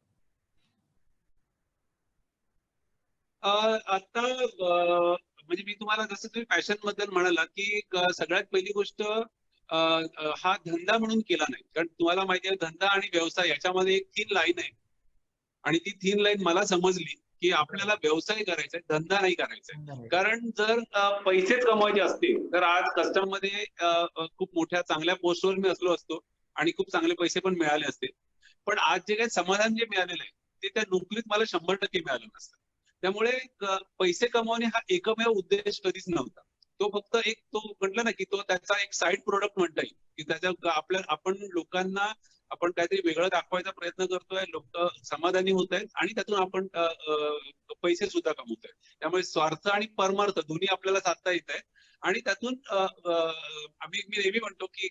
आता म्हणजे मी तुम्हाला जसं तुम्ही पॅशन बद्दल म्हणाला की सगळ्यात पहिली गोष्ट हा धंदा म्हणून केला नाही. कारण तुम्हाला माहिती आहे धंदा आणि व्यवसाय याच्यामध्ये एक थिन लाईन आहे आणि ती थिन लाईन मला समजली की आपल्याला व्यवसाय करायचा आहे, धंदा नाही करायचा आहे. कारण जर पैसेच कमवायचे असतील तर आज कस्टम मध्ये खूप मोठ्या चांगल्या पोस्टवर मी असलो असतो आणि खूप चांगले पैसे पण मिळाले असते. पण आज जे काही समाधान जे मिळालेलं आहे ते त्या नोकरीत मला 100% मिळालं नसतं. त्यामुळे पैसे कमवणे हा एकमेव उद्देश कधीच नव्हता. तो फक्त एक, तो म्हटलं ना की तो त्याचा एक साईड प्रोडक्ट म्हणता येईल की त्याच्या आपण लोकांना आपण काहीतरी वेगळं दाखवायचा प्रयत्न करतोय, लोक समाधानी होत आहेत आणि त्यातून आपण पैसे सुद्धा कमवतोय. त्यामुळे स्वार्थ आणि परमार्थ दोन्ही आपल्याला साधता येत आहे आणि त्यातून मी नेहमी म्हणतो की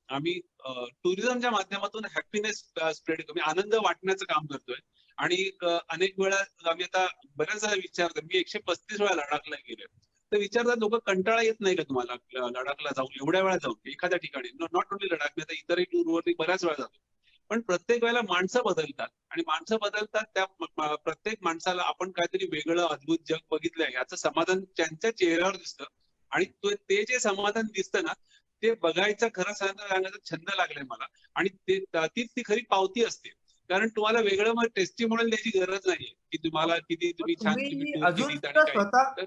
आम्ही टुरिझमच्या माध्यमातून हॅपीनेस स्प्रेड करतो, आनंद वाटण्याचं काम करतोय. आणि अनेक वेळा आम्ही आता बऱ्याच वेळा विचारतो, मी 135 वेळा लडाखला गेले, तर विचारतात लोक, कंटाळा येत नाही का तुम्हाला लडाखला जाऊन, एवढ्या वेळा जाऊन एखाद्या ठिकाणी? नॉट ओन्ली लडाख, मी आता इतरही टूरवरती बऱ्याच वेळा जातो. पण प्रत्येक वेळेला माणसं बदलतात आणि माणसं बदलतात, त्या प्रत्येक माणसाला आपण काहीतरी वेगळं अद्भुत जग बघितलंय याचं समाधान त्यांच्या चेहऱ्यावर दिसतं. आणि ते जे समाधान दिसतं ना, ते बघायचं खरं सांगायचा छंद लागलाय मला. आणि तीच ती खरी पावती असते. कारण तुम्हाला वेगळं मग टेस्टिमोनियल द्यायची गरज नाहीये की तुम्हाला किती तुम्ही छान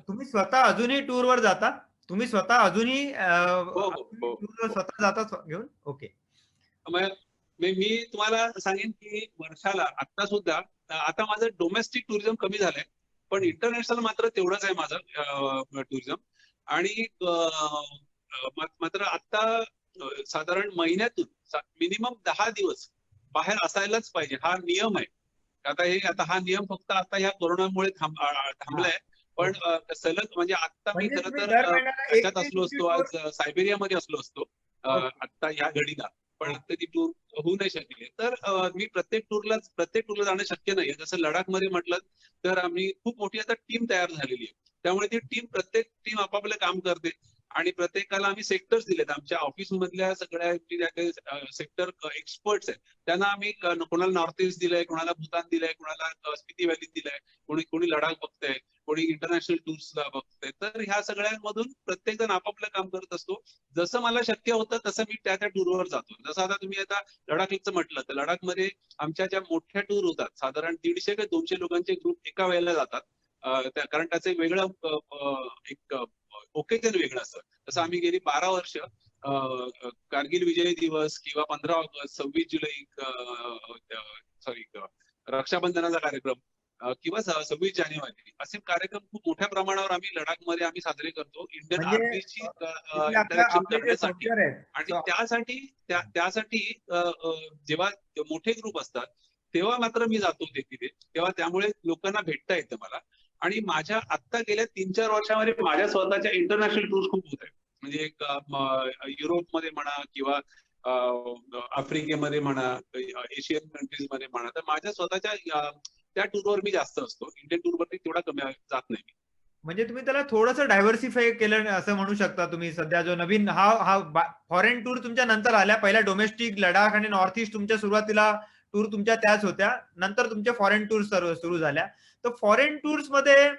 तुम्ही स्वतः अजूनही टूरवर जाता? तुम्ही स्वतः अजूनही हो हो हो टूरवर हो. स्वतः जाता घेऊन? ओके. मी तुम्हाला सांगेन की वर्षाला आता सुद्धा आता माझं डोमेस्टिक टुरिझम कमी झालंय, पण इंटरनॅशनल मात्र तेवढंच आहे माझं टुरिझम. आणि मात्र आता साधारण महिन्यातून मिनिमम 10 दिवस बाहेर असायलाच पाहिजे, हा नियम आहे. आता हा नियम फक्त आता ह्या कोरोनामुळे थांबलाय. पण सलग म्हणजे आता मी म्हणजे खरं तुम्ही तर दर महिन्याला एक ह्याच्यात तरी असलो तुमची असतो, टूर. आज सायबेरियामध्ये असलो असतो आता ह्या घडीला, पण आता ती टूर होऊ नाही शकली. तर मी प्रत्येक टूरला जाणं शक्य नाहीये. जसं लडाखमध्ये म्हटलं तर आम्ही खूप मोठी आता टीम तयार झालेली आहे. त्यामुळे ती प्रत्येक टीम आपापलं काम करते आणि प्रत्येकाला आम्ही सेक्टर्स दिलेत. आमच्या ऑफिस मधल्या सगळ्या सेक्टर एक्सपर्ट्स आहेत त्यांना आम्ही कोणाला नॉर्थ ईस्ट दिलंय, कोणाला भूतान दिलंय, कोणाला स्पिती व्हॅली दिलंय, कोणी लडाख बघतंय, कोणी इंटरनॅशनल टूर्सला बघतंय. तर ह्या सगळ्यांमधून प्रत्येक जण आपापलं काम करत असतो. जसं मला शक्य होतं तसं मी त्या टूरवर जातो. जसं आता तुम्ही आता लडाखचं म्हटलं तर लडाखमध्ये आमच्या ज्या मोठ्या टूर होतात साधारण 150 ते 200 लोकांचे ग्रुप एका वेळेला जातात. कारण त्याचं एक वेगळं एक ओकेजन वेगळं असतं. जसं आम्ही गेली 12 वर्ष कारगिल विजय दिवस किंवा 15 ऑगस्ट, 26 जुलै, सॉरी रक्षाबंधनाचा कार्यक्रम किंवा 26 जानेवारी असे कार्यक्रम खूप मोठ्या प्रमाणावर आम्ही आम्ही साजरे करतो इंडियन म्हणजे आर्मीची तिथले इंटरॅक्शन आपले जे करण्यासाठी. सोल्जर आहेत. आणि त्यासाठी जेव्हा मोठे ग्रुप असतात तेव्हा मात्र मी जातो तिथे. तेव्हा त्यामुळे लोकांना भेटता येतं मला. आणि माझ्या आत्ता गेल्या 3-4 वर्षामध्ये माझ्या स्वतःच्या इंटरनॅशनल टूर्स खूप होत आहेत. म्हणजे युरोपमध्ये म्हणा किंवा आफ्रिकेमध्ये म्हणा, एशियन कंट्रीज मध्ये म्हणा. तर माझ्या स्वतःच्या त्या टूरवर मी जास्त असतो. इंडियन टूरवरती तेवढा कमी जात नाही मी. म्हणजे तुम्ही त्याला थोडंसं डायव्हर्सिफाय केलं असं म्हणू शकता तुम्ही. सध्या जो नवीन हा फॉरेन टूर तुमच्या नंतर आल्या. पहिल्या डोमेस्टिक लडाख आणि नॉर्थ ईस्ट तुमच्या सुरुवातीला टूर तुमच्या त्याच होत्या. नंतर तुमच्या फॉरेन टूर सुरू झाल्या. तर फॉरेन टूर्स मध्ये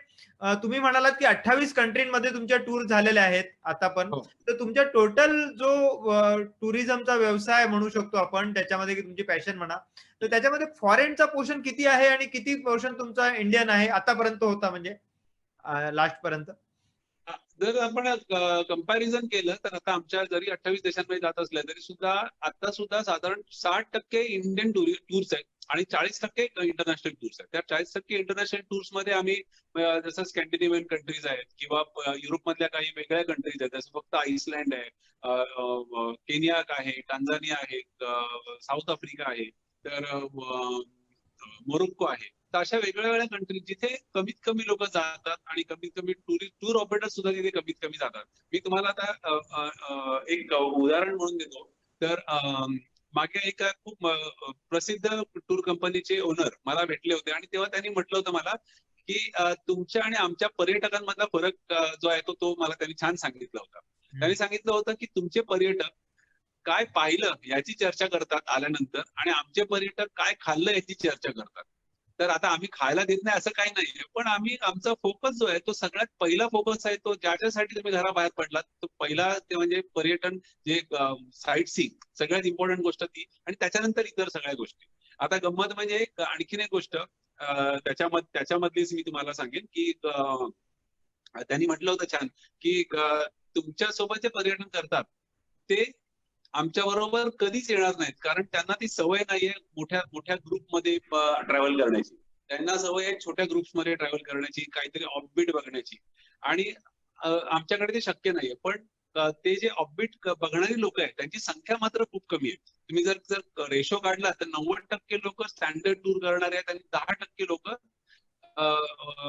तुम्ही म्हणालात की 28 कंट्रीमध्ये तुमच्या टूर झालेल्या आहेत आता पण. तर तुमच्या टोटल जो टुरिझमचा व्यवसाय म्हणू शकतो आपण, त्याच्यामध्ये की तुमची पॅशन म्हणा, तर त्याच्यामध्ये फॉरेनचा पोर्शन किती आहे आणि किती पोर्शन तुमचा इंडियन आहे आतापर्यंत होता, म्हणजे लास्ट पर्यंत? जर आपण कंपॅरिझन केलं तर आता आमच्या जरी 28 देशांमध्ये जात असल्या तरी सुद्धा आता सुद्धा साधारण 60% इंडियन टूर्स आहेत आणि 40% इंटरनॅशनल टूर्स आहेत. त्या 40% इंटरनॅशनल टूर्स मध्ये आम्ही जसं स्कॅन्डिनेव्हियन कंट्रीज आहेत किंवा युरोपमधल्या काही वेगळ्या कंट्रीज आहेत. जसं फक्त आईसलँड आहे, केनिया आहे, टांझानिया आहे, साऊथ आफ्रिका आहे, तर मोरोक्को आहे. तर अशा वेगवेगळ्या कंट्री जिथे कमीत कमी लोक जातात आणि कमीत कमी टूर ऑपरेटर सुद्धा तिथे कमीत कमी जातात. मी तुम्हाला आता एक उदाहरण म्हणून देतो. तर मागे एका खूप प्रसिद्ध टूर कंपनीचे ओनर मला भेटले होते आणि तेव्हा त्यांनी म्हटलं होतं मला की तुमच्या आणि आमच्या पर्यटकांमधला फरक जो आहे तो मला त्यांनी छान सांगितलं होता. त्यांनी सांगितलं होतं की तुमचे पर्यटक काय पाहिलं याची चर्चा करतात आल्यानंतर आणि आमचे पर्यटक काय खाल्लं याची चर्चा करतात. तर आता आम्ही खायला देत नाही असं काही नाहीये, पण आमचा फोकस जो आहे तो सगळ्यात पहिला फोकस आहे तो ज्याच्यासाठी तुम्ही घराबाहेर पडलात तो पहिला ते म्हणजे पर्यटन, जे साईट सीइंग सगळ्यात इम्पॉर्टंट गोष्ट ती, आणि त्याच्यानंतर इतर सगळ्या गोष्टी. आता गंमत म्हणजे आणखीन एक गोष्ट त्याच्यामधलीच मी तुम्हाला सांगेन की त्यांनी म्हटलं होतं छान की तुमच्या सोबत जे पर्यटन करतात ते आमच्या बरोबर कधीच येणार नाहीत, कारण त्यांना ती सवय नाहीये मोठ्या मोठ्या ग्रुपमध्ये ट्रॅव्हल करण्याची. त्यांना सवय आहे छोट्या ग्रुप्समध्ये ट्रॅव्हल करण्याची, काहीतरी ऑफबीट बघण्याची. आणि आमच्याकडे ते शक्य नाहीये. पण ते जे ऑफबीट बघणारी लोक आहेत त्यांची संख्या मात्र खूप कमी आहे. तुम्ही जर रेशो काढला तर 90% लोक स्टँडर्ड टूर करणारे आहेत आणि 10% लोक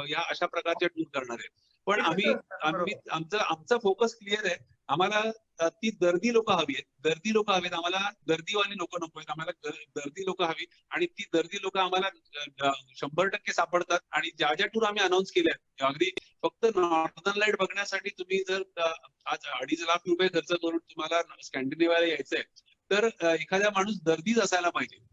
या अशा प्रकारचे टूर करणार आहेत. पण आमचा फोकस क्लिअर आहे. आम्हाला ती दर्दी लोक हवी आहेत. दर्दी लोक हवेत आम्हाला, दर्दीवाली लोक नको आहेत आम्हाला. दर्दी लोक हवी आणि ती दर्दी लोक आम्हाला 100% सापडतात. आणि ज्या ज्या टूर आम्ही अनाऊन्स केल्या अगदी फक्त नॉर्दर्न लाईट बघण्यासाठी तुम्ही जर आज 2.5 लाख रुपये खर्च करून तुम्हाला स्कॅन्डिनेव्हियाला यायचंय तर एखादा माणूस दर्दीच असायला पाहिजे.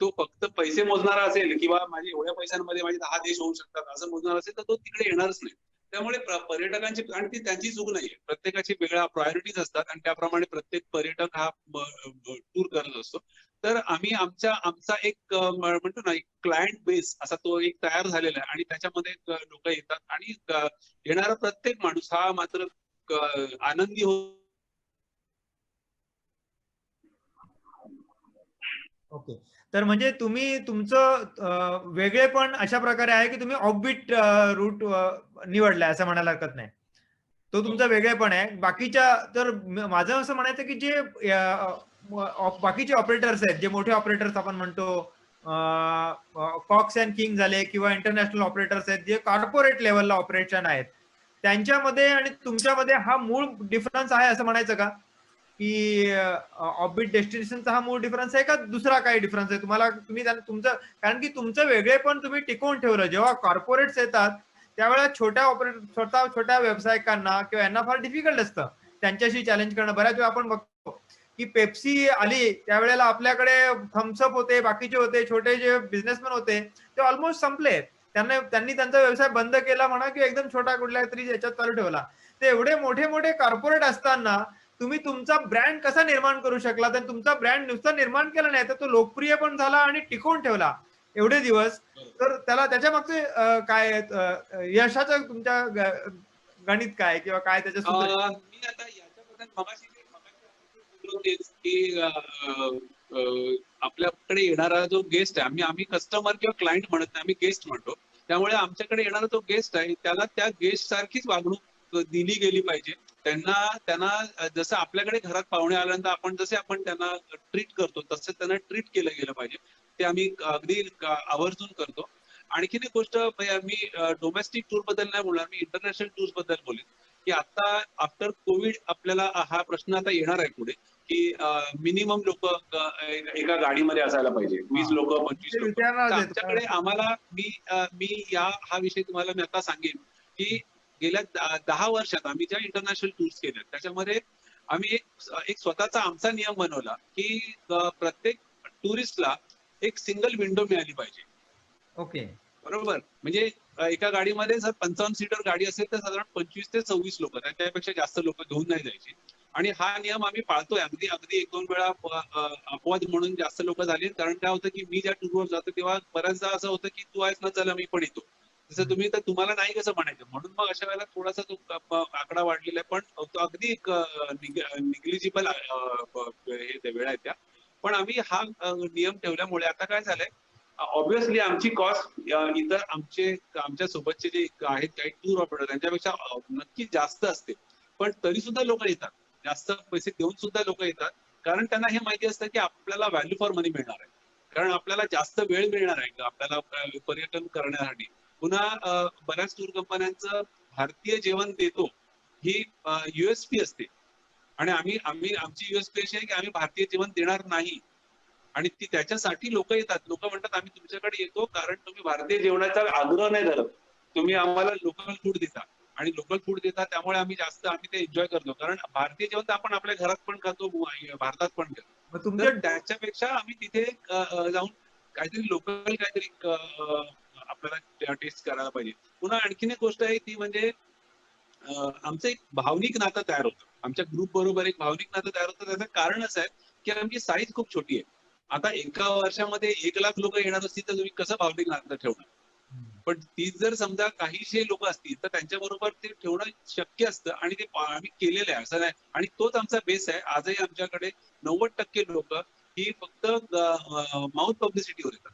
तो फक्त पैसे मोजणारा असेल किंवा माझे एवढ्या पैशांमध्ये माझे 10 देश होऊ शकतात असं मोजणार असेल तर तो तिकडे येणारच नाही. त्यामुळे पर्यटकांची, आणि ती त्यांची चूक नाहीये, प्रत्येकाची वेगळ्या प्रायोरिटीज असतात आणि त्याप्रमाणे प्रत्येक पर्यटक हा टूर करत असतो. तर आम्ही आमचा एक म्हणतो ना एक क्लायंट बेस असा तो एक तयार झालेला आहे आणि त्याच्यामध्ये लोक येतात आणि येणारा प्रत्येक माणूस हा मात्र आनंदी हो. ओके. तर म्हणजे तुम्ही तुमचं वेगळेपण अशा प्रकारे आहे की तुम्ही ऑफबीट रूट निवडलाय असं म्हणायला हरकत नाही. तो तुमचा वेगळेपण आहे. बाकीच्या तर माझं असं म्हणायचं की जे बाकीचे ऑपरेटर्स आहेत, जे मोठे ऑपरेटर्स आपण म्हणतो, कॉक्स अँड किंग झाले किंवा इंटरनॅशनल ऑपरेटर्स आहेत, जे कॉर्पोरेट लेवलला ऑपरेशन आहेत, त्यांच्यामध्ये आणि तुमच्यामध्ये हा मूळ डिफरन्स आहे असं म्हणायचं का? की ऑफबीट डेस्टिनेशनचा हा मूळ डिफरन्स आहे का दुसरा काही डिफरन्स आहे तुम्हाला? तुम्ही तुमचं, कारण की तुमचं वेगळेपण तुम्ही टिकवून ठेवलं. जेव्हा कॉर्पोरेट्स येतात त्यावेळेला छोट्या व्यावसायिकांना किंवा यांना फार डिफिकल्ट असतं त्यांच्याशी चॅलेंज करणं. बऱ्याच वेळा आपण बघतो की पेप्सी आली त्यावेळेला आपल्याकडे थम्सअप होते, बाकीचे होते, छोटे जे बिझनेसमॅन होते ते ऑलमोस्ट संपले. त्यांनी त्यांचा व्यवसाय बंद केला म्हणा किंवा एकदम छोटा कुठल्या तरी याच्यात चालू ठेवला. ते एवढे मोठे मोठे कॉर्पोरेट असताना तुम्ही तुमचा ब्रँड कसा निर्माण करू शकला? तर तुमचा ब्रँड नुसता निर्माण केला नाही तर तो लोकप्रिय पण झाला आणि टिकवून ठेवला एवढे दिवस. तर त्याच्या मागचे काय यशाचं तुमच्या गणित काय किंवा काय त्याच्या सूत्र? मी आता याच्याबद्दल मगाशी की आपल्याकडे येणारा जो गेस्ट आहे, आम्ही कस्टमर किंवा क्लायंट म्हणत नाही, आम्ही गेस्ट म्हणतो. त्यामुळे आमच्याकडे येणारा जो गेस्ट आहे त्याला त्या गेस्ट सारखीच वागणूक दिली गेली पाहिजे. त्यांना जसं आपल्याकडे घरात पाहुणे आल्यानंतर आपण त्यांना ट्रीट करतो तसं त्यांना ट्रीट केलं गेलं पाहिजे. ते आम्ही अगदी आवर्जून करतो. आणखीन एक गोष्ट, मी डोमेस्टिक टूर बद्दल नाही बोलणार, मी इंटरनॅशनल टूर्स बद्दल बोलेन. की आता आफ्टर कोविड आपल्याला हा प्रश्न आता येणार आहे पुढे की मिनिमम लोक एका गाडीमध्ये असायला पाहिजे, 20 लोक 25 लोक. आमच्याकडे आम्हाला मी हा विषय तुम्हाला मी आता सांगेन की गेल्या 10 वर्षात आम्ही ज्या इंटरनॅशनल टूर्स केल्या त्याच्यामध्ये आम्ही एक स्वतःचा आमचा नियम बनवला की प्रत्येक टुरिस्टला एक सिंगल विंडो मिळाली पाहिजे. ओके, बरोबर. म्हणजे एका गाडीमध्ये जर 55 सीटर गाडी असेल तर साधारण 25 ते 26 लोक, त्याच्यापेक्षा जास्त लोक घेऊन नाही जायची. आणि हा नियम आम्ही पाळतोय. अगदी 1-2 वेळा अपवाद म्हणून जास्त लोक झाले. कारण काय होतं की मी ज्या टूरवर जातो तेव्हा बऱ्याचदा असं होतं की तू आहेस ना, चला मी पण येतो. जसं तुम्ही, तर तुम्हाला नाही कसं म्हणायचं. म्हणून मग अशा वेळेला थोडासा तो आकडा वाढलेला आहे. पण तो अगदी निग्लिजिबल हे वेळा आहेत त्या. पण आम्ही हा नियम ठेवल्यामुळे आता काय झालंय, ऑब्व्हियसली आमची कॉस्ट इतर आमच्या सोबतचे जे आहेत काही टूर ऑपरेटर त्यांच्यापेक्षा नक्की जास्त असते. पण तरी सुद्धा लोक येतात, जास्त पैसे देऊन सुद्धा लोक येतात. कारण त्यांना हे माहिती असतं की आपल्याला व्हॅल्यू फॉर मनी मिळणार आहे. कारण आपल्याला जास्त वेळ मिळणार आहे आपल्याला पर्यटन करण्यासाठी. पुन्हा बऱ्याच टूर कंपन्यांचं भारतीय जेवण देतो ही युएसपी असते. आणि आमची युएसपी अशी आहे की आम्ही भारतीय जेवण देणार नाही. आणि त्याच्यासाठी लोक येतात. लोक म्हणतात आम्ही तुमच्याकडे येतो कारण तुम्ही भारतीय जेवणाचा आग्रह नाही धरत, तुम्ही आम्हाला लोकल फूड देता. आणि लोकल फूड देता त्यामुळे आम्ही ते एन्जॉय करतो. कारण भारतीय जेवण तर आपण आपल्या घरात पण खातो, भारतात पण खातो. तर त्याच्यापेक्षा आम्ही तिथे जाऊन काहीतरी लोकल काहीतरी आपल्याला टेस्ट करायला पाहिजे. पुन्हा आणखीन एक गोष्ट आहे ती म्हणजे आमचं एक भावनिक नातं तयार होतं. आमच्या ग्रुप बरोबर एक भावनिक नातं तयार होतं. त्याचं कारण असं आहे की आमची साईज खूप छोटी आहे. आता एका वर्षामध्ये 1 लाख लोक येणार असतील तर तुम्ही कसं भावनिक नातं ठेवणार. पण तीच जर समजा काहीशे लोक असतील तर त्यांच्याबरोबर ते ठेवणं शक्य असतं. आणि ते आम्ही केलेलं आहे असं नाही. आणि तोच आमचा बेस आहे. आजही आमच्याकडे 90% लोक ही फक्त माउथ पब्लिसिटीवर येतात,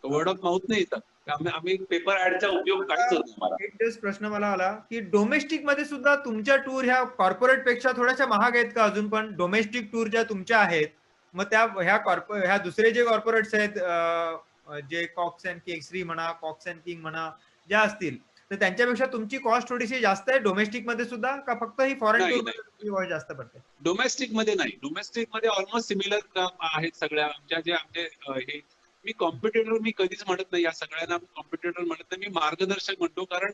वर्ड ऑफ माउथ नाही येतात. आम्ही पेपर ऍडचा उपयोग काहीच होत नाही. एक दिवस प्रश्न मला आला की डोमेस्टिक मध्ये सुद्धा तुमच्या टूर ह्या कॉर्पोरेट पेक्षा थोड्याशा महाग आहेत का अजून पण? डोमेस्टिक टूर ज्या तुमच्या आहेत मग ह्या दुसरे जे कॉर्पोरेट्स आहेत जे कॉक्स अँड किंग म्हणा, कॉक्स अँड किंग म्हणा, ज्या असतील तर त्यांच्यापेक्षा तुमची कॉस्ट थोडीशी जास्त आहे डोमेस्टिक मध्ये सुद्धा का फक्त ही फॉरेन टूर जास्त पडते? डोमेस्टिक मध्ये नाही, डोमेस्टिक मध्ये ऑलमोस्ट सिमिलर आहेत सगळ्या आमच्या हे. मी कॉम्पिटिटर मी कधीच म्हणत नाही, या सगळ्यांना कॉम्पिटिटर म्हणत नाही, मी मार्गदर्शक म्हणतो. कारण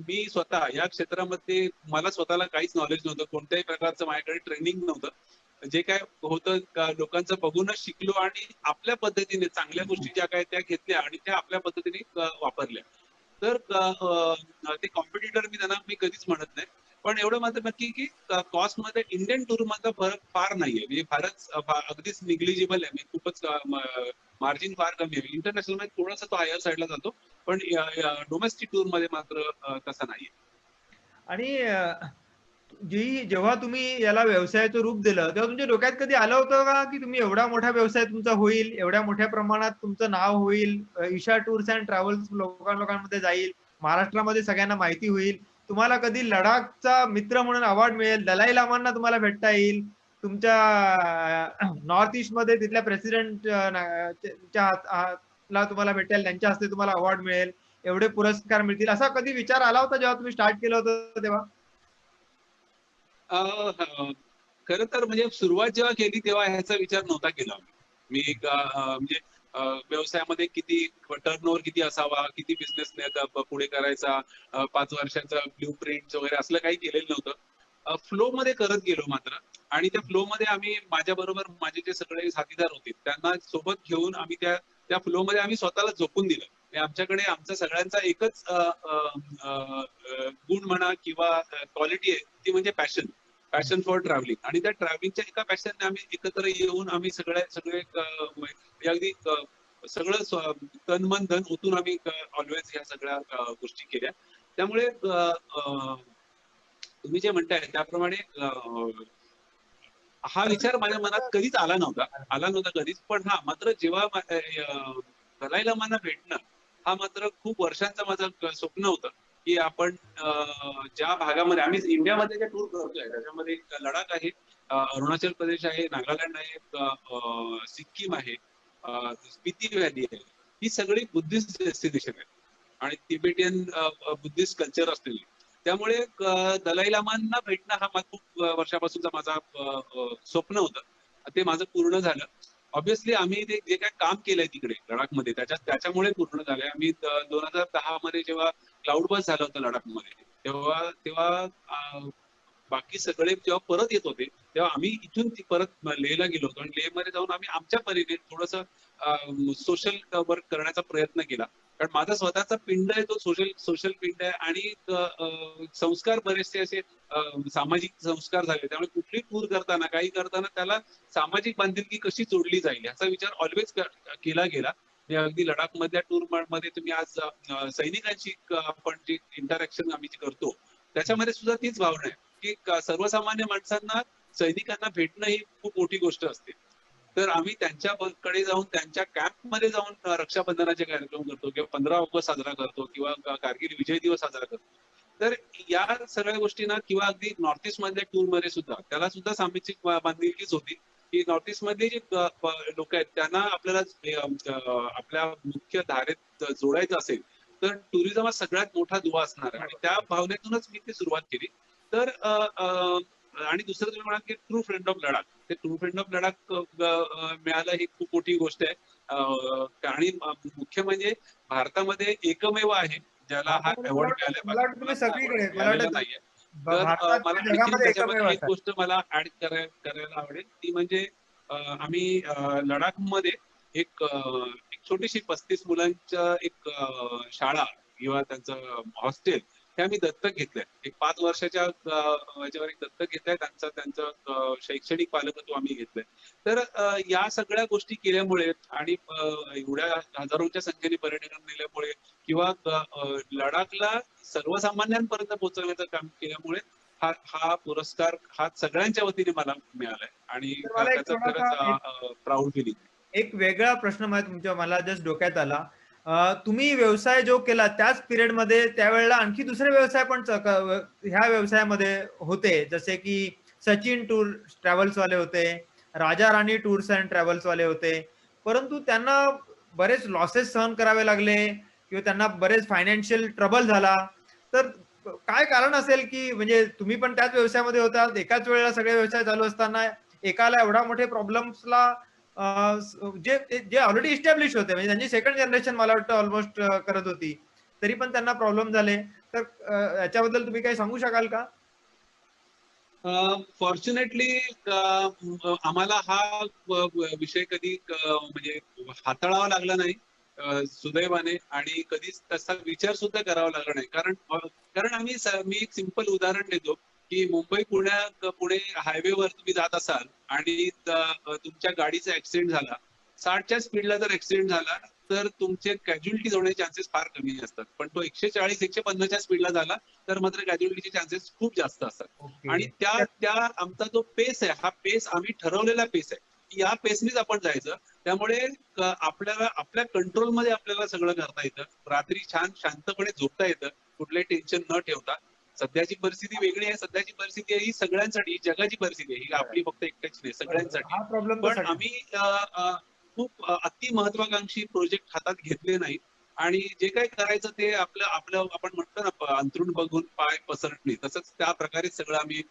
मी स्वतः या क्षेत्रामध्ये मला स्वतःला काहीच नॉलेज नव्हतं, कोणत्याही प्रकारचं माझ्याकडे ट्रेनिंग नव्हतं. जे काय होतं लोकांचं बघूनच शिकलो आणि आपल्या पद्धतीने चांगल्या गोष्टी ज्या काय त्या घेतल्या आणि त्या आपल्या पद्धतीने वापरल्या. तर ते कॉम्पिटिटर मी कधीच म्हणत नाही. पण एवढं मात्र नक्की की कॉस्ट मध्ये इंडियन टूर मधला फरक फार नाहीये. म्हणजे फारच अगदीच निग्लिजिबल आहे. खूपच मार्जिन फार कमी आहे. इंटरनॅशनल मध्ये थोडासा तो हायर साईडला जातो, पण डोमेस्टिक टूर मध्ये मात्र तसा नाहीये. आणि जेव्हा तुम्ही याला व्यवसायाचं रूप दिलं तेव्हा तुमच्या डोक्यात कधी आलं होतं का की तुम्ही एवढा मोठा व्यवसाय तुमचा होईल, एवढ्या मोठ्या प्रमाणात तुमचं नाव होईल, ईशा टूर्स अँड ट्रॅव्हल्स लोकांमध्ये जाईल, महाराष्ट्रामध्ये सगळ्यांना माहिती होईल, तुम्हाला कधी लडाखचा मित्र म्हणून अवॉर्ड मिळेल, दलाई लामांना तुम्हाला भेटता येईल, तुमच्या नॉर्थ ईस्ट मध्ये तिथल्या प्रेसिडेंट ला तुम्हाला भेटेल, त्यांच्या हस्ते तुम्हाला अवॉर्ड मिळेल, एवढे पुरस्कार मिळतील, असा कधी विचार आला होता जेव्हा तुम्ही स्टार्ट केलं होतं तेव्हा? खरं तर म्हणजे सुरुवात जेव्हा केली तेव्हा ह्याचा विचार नव्हता केला मी. म्हणजे व्यवसायामध्ये किती टर्नओव्हर किती असावा, किती बिझनेस पुढे करायचा, 5 वर्षाचा ब्ल्यू प्रिंट वगैरे असलं काही केलेलं नव्हतं. फ्लो मध्ये करत गेलो मात्र. आणि त्या फ्लो मध्ये आम्ही माझ्या बरोबर माझे जे सगळे साथीदार होते त्यांना सोबत घेऊन आम्ही त्या फ्लो मध्ये आम्ही स्वतःला झोकून दिलं. आमच्याकडे आमचा सगळ्यांचा एकच गुण म्हणा किंवा क्वालिटी आहे, ती म्हणजे पॅशन फॉर ट्रॅव्हलिंग. आणि त्या ट्रॅव्हलिंगच्या एका पॅशनने आम्ही एकत्र येऊन आम्ही सगळे अगदी सगळं तन मन धन ओतून आम्ही ऑलवेज ह्या सगळ्या गोष्टी केल्या. त्यामुळे तुम्ही जे म्हणताय त्याप्रमाणे हा विचार माझ्या मनात कधीच आला नव्हता कधीच. पण हा मात्र जेव्हा दलाई लामांना भेटणं हा मात्र खूप वर्षांचा माझं स्वप्न होतं की आपण ज्या भागामध्ये आम्ही इंडियामध्ये जे टूर करतोय त्याच्यामध्ये लडाख आहे, अरुणाचल प्रदेश आहे, नागालँड आहे, सिक्कीम आहे, स्पिती व्हॅली आहे, ही सगळी बुद्धिस्ट डेस्टिनेशन आहे आणि तिबेटियन बुद्धिस्ट कल्चर असलेली. त्यामुळे दलाई लामांना भेटणं हा खूप वर्षापासूनचा माझा स्वप्न होतं. ते माझं पूर्ण झालं. ऑब्व्हियसली आम्ही ते जे काय काम केलंय तिकडे लडाखमध्ये त्याच्यामुळे पूर्ण झालंय. आम्ही 2010 मध्ये जेव्हा क्लाउड बस झालं होतं लडाखमध्ये तेव्हा बाकी सगळे जेव्हा परत येत होते तेव्हा आम्ही इथून परत लेहला गेलो होतो आणि लेहमध्ये जाऊन आम्ही आमच्या परीने थोडंसं सोशल वर्क करण्याचा प्रयत्न केला. कारण माझा स्वतःचा पिंड आहे तो सोशल पिंड आहे आणि संस्कार बरेचसे असे सामाजिक संस्कार झाले. त्यामुळे कुठली टूर करताना काही करताना त्याला सामाजिक बांधिलकी कशी जोडली जाईल याचा विचार ऑलवेज केला गेला. अगदी लडाख मधल्या टूर मध्ये तुम्ही आज सैनिकांची आपण जी इंटरॅक्शन आम्ही करतो त्याच्यामध्ये सुद्धा तीच भावना आहे की सर्वसामान्य माणसांना सैनिकांना भेटणं ही खूप मोठी गोष्ट असते. तर आम्ही त्यांच्याकडे जाऊन त्यांच्या कॅम्पमध्ये जाऊन रक्षाबंधनाचे कार्यक्रम करतो किंवा 15 ऑगस्ट साजरा करतो किंवा कारगिल विजय दिवस साजरा करतो. तर या सगळ्या गोष्टींना किंवा अगदी नॉर्थ ईस्ट मधल्या टूर मध्ये सुद्धा त्याला सुद्धा सामाजिक बांधिलकीच होती की नॉर्थ ईस्ट मधले जे लोक आहेत त्यांना आपल्याला आपल्या मुख्य धारेत जोडायचं असेल तर टुरिझम हा सगळ्यात मोठा दुवा असणार आहे. आणि त्या भावनेतूनच मी ती सुरुवात केली. तर आणि दुसरं तुम्ही म्हणाल की ट्रू फ्रेंड ऑफ लडाख, ते ट्रू फ्रेंड ऑफ लडाख मिळालं ही खूप मोठी गोष्ट आहे. आणि मुख्य म्हणजे भारतामध्ये एकमेव आहे ज्याला हा अवॉर्ड मिळालेला नाहीये. तर मला आणखी त्याच्यामध्ये एक गोष्ट मला ऍड करायला आवडेल ती म्हणजे आम्ही लडाखमध्ये एक छोटीशी 35 मुलांच्या एक शाळा किंवा त्यांचं हॉस्टेल हे आम्ही दत्तक घेतलंय. एक 5 वर्षाच्या याच्यावर एक दत्तक घेतलंय. त्यांचं शैक्षणिक पालकत्व आम्ही घेतलंय. तर या सगळ्या गोष्टी केल्यामुळे आणि एवढ्या हजारोंच्या संख्येने पर्यटन नेल्यामुळे किंवा लडाखला सर्वसामान्यांपर्यंत पोहोचवण्याचं काम केल्यामुळे हा पुरस्कार हा सगळ्यांच्या वतीने मला मिळालाय आणि त्याचं खरंच प्राऊड फिलिंग. एक वेगळा प्रश्न मला जस्ट डोक्यात आला. तुम्ही व्यवसाय जो केला त्याच पिरियड मध्ये त्यावेळेला आणखी दुसरे व्यवसाय पण ह्या व्यवसायामध्ये होते, जसे की सचिन टूर ट्रॅव्हल्स वाले होते, Raja Rani tours and travels वाले होते, परंतु त्यांना बरेच लॉसेस सहन करावे लागले किंवा त्यांना बरेच फायनान्शियल ट्रबल झाला. तर काय कारण असेल की म्हणजे तुम्ही पण त्याच व्यवसायामध्ये होता, एकाच वेळेला सगळे व्यवसाय चालू असताना एकाला एवढा मोठे प्रॉब्लेम्सला जे जे ऑलरेडी इस्टॅब्लिश होते म्हणजे त्यांची सेकंड जनरेशन मला वाटतं ऑलमोस्ट करत होती, तरी पण त्यांना प्रॉब्लेम झाले. तर याच्याबद्दल तुम्ही काही सांगू शकाल का? फॉर्च्युनेटली आम्हाला हा विषय कधी म्हणजे हाताळावा लागला नाही सुदैवाने आणि कधीच तसा विचार सुद्धा करावा लागला नाही. कारण मी एक सिंपल उदाहरण देतो की मुंबई पुणे हायवेवर तुम्ही जात असाल आणि तुमच्या गाडीचा ऍक्सिडेंट झाला, 60च्या स्पीडला जर ऍक्सिडेंट झाला तर तुमचे कॅज्युअलिटीज होण्याचे चान्सेस फार कमी असतात. पण तो 140-150च्या स्पीडला झाला तर मात्र कॅज्युअलिटीचे चान्सेस खूप जास्त असतात. आणि त्या आमचा जो पेस आहे, हा पेस आम्ही ठरवलेला पेस आहे, या पेसनीच आपण जायचं. त्यामुळे आपल्याला आपल्या कंट्रोलमध्ये आपल्याला सगळं करता येतं. रात्री छान शांतपणे झोपता येतं, कुठलंही टेन्शन न ठेवता. सध्याची परिस्थिती वेगळी आहे. सध्याची परिस्थिती आहे ही सगळ्यांसाठी, जगाची परिस्थिती आहे, ही आपली फक्त एकट्याची नाही, सगळ्यांसाठी. पण आम्ही खूप अति महत्वाकांक्षी प्रोजेक्ट हातात घेतले नाही आणि जे काही करायचं ते आपलं आपण म्हणतो ना, अंथरूण बघून पाय पसरणे, तसंच त्या प्रकारे सगळं आम्ही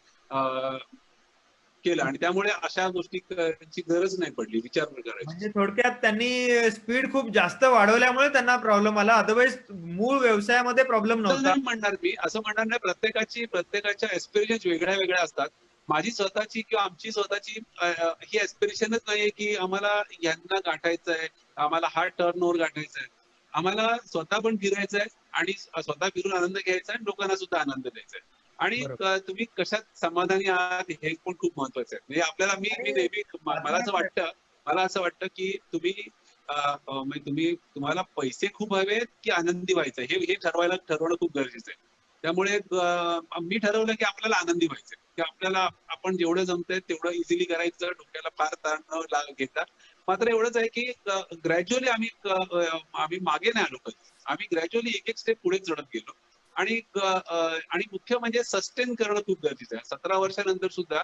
केलं आणि त्यामुळे अशा गोष्टीची गरज नाही पडली विचार करायची. म्हणजे थोडक्यात त्यांनी स्पीड खूप जास्त वाढवल्यामुळे त्यांना प्रॉब्लेम आला, अदरवाईज मूळ व्यवसायामध्ये प्रॉब्लेम नव्हता. नाही म्हणणार मी, असं म्हणणार नाही. प्रत्येकाच्या एस्पिरेशन्स वेगळ्या असतात. माझी स्वतःची किंवा आमची स्वतःची ही एस्पिरेशनच नाहीये की आम्हाला यांना गाठायचं आहे, आम्हाला हा टर्न ओव्हर गाठायचा आहे. आम्हाला स्वतः पण फिरायचं आहे आणि स्वतः फिरून आनंद घ्यायचा आहे, लोकांना सुद्धा आनंद द्यायचा आहे. आणि तुम्ही कशात समाधानी आहात हे पण खूप महत्वाचं आहे. म्हणजे आपल्याला मी नेहमी मला असं वाटतं की तुम्हाला पैसे खूप हवेत की आनंदी व्हायचं हे ठरवणं खूप गरजेचं आहे. त्यामुळे मी ठरवलं की आपल्याला आनंदी व्हायचंय, की आपल्याला आपण जेवढं जमतंय तेवढं इझिली करायचं, डोक्याला फार ताण न घेता. मात्र एवढंच आहे की ग्रॅज्युअली आम्ही मागे नाही आलो कधी. आम्ही ग्रॅज्युअली एक स्टेप पुढे चढत गेलो आणि मुख्य म्हणजे सस्टेन करणं खूप गरजेचं आहे. 17 वर्षानंतर सुद्धा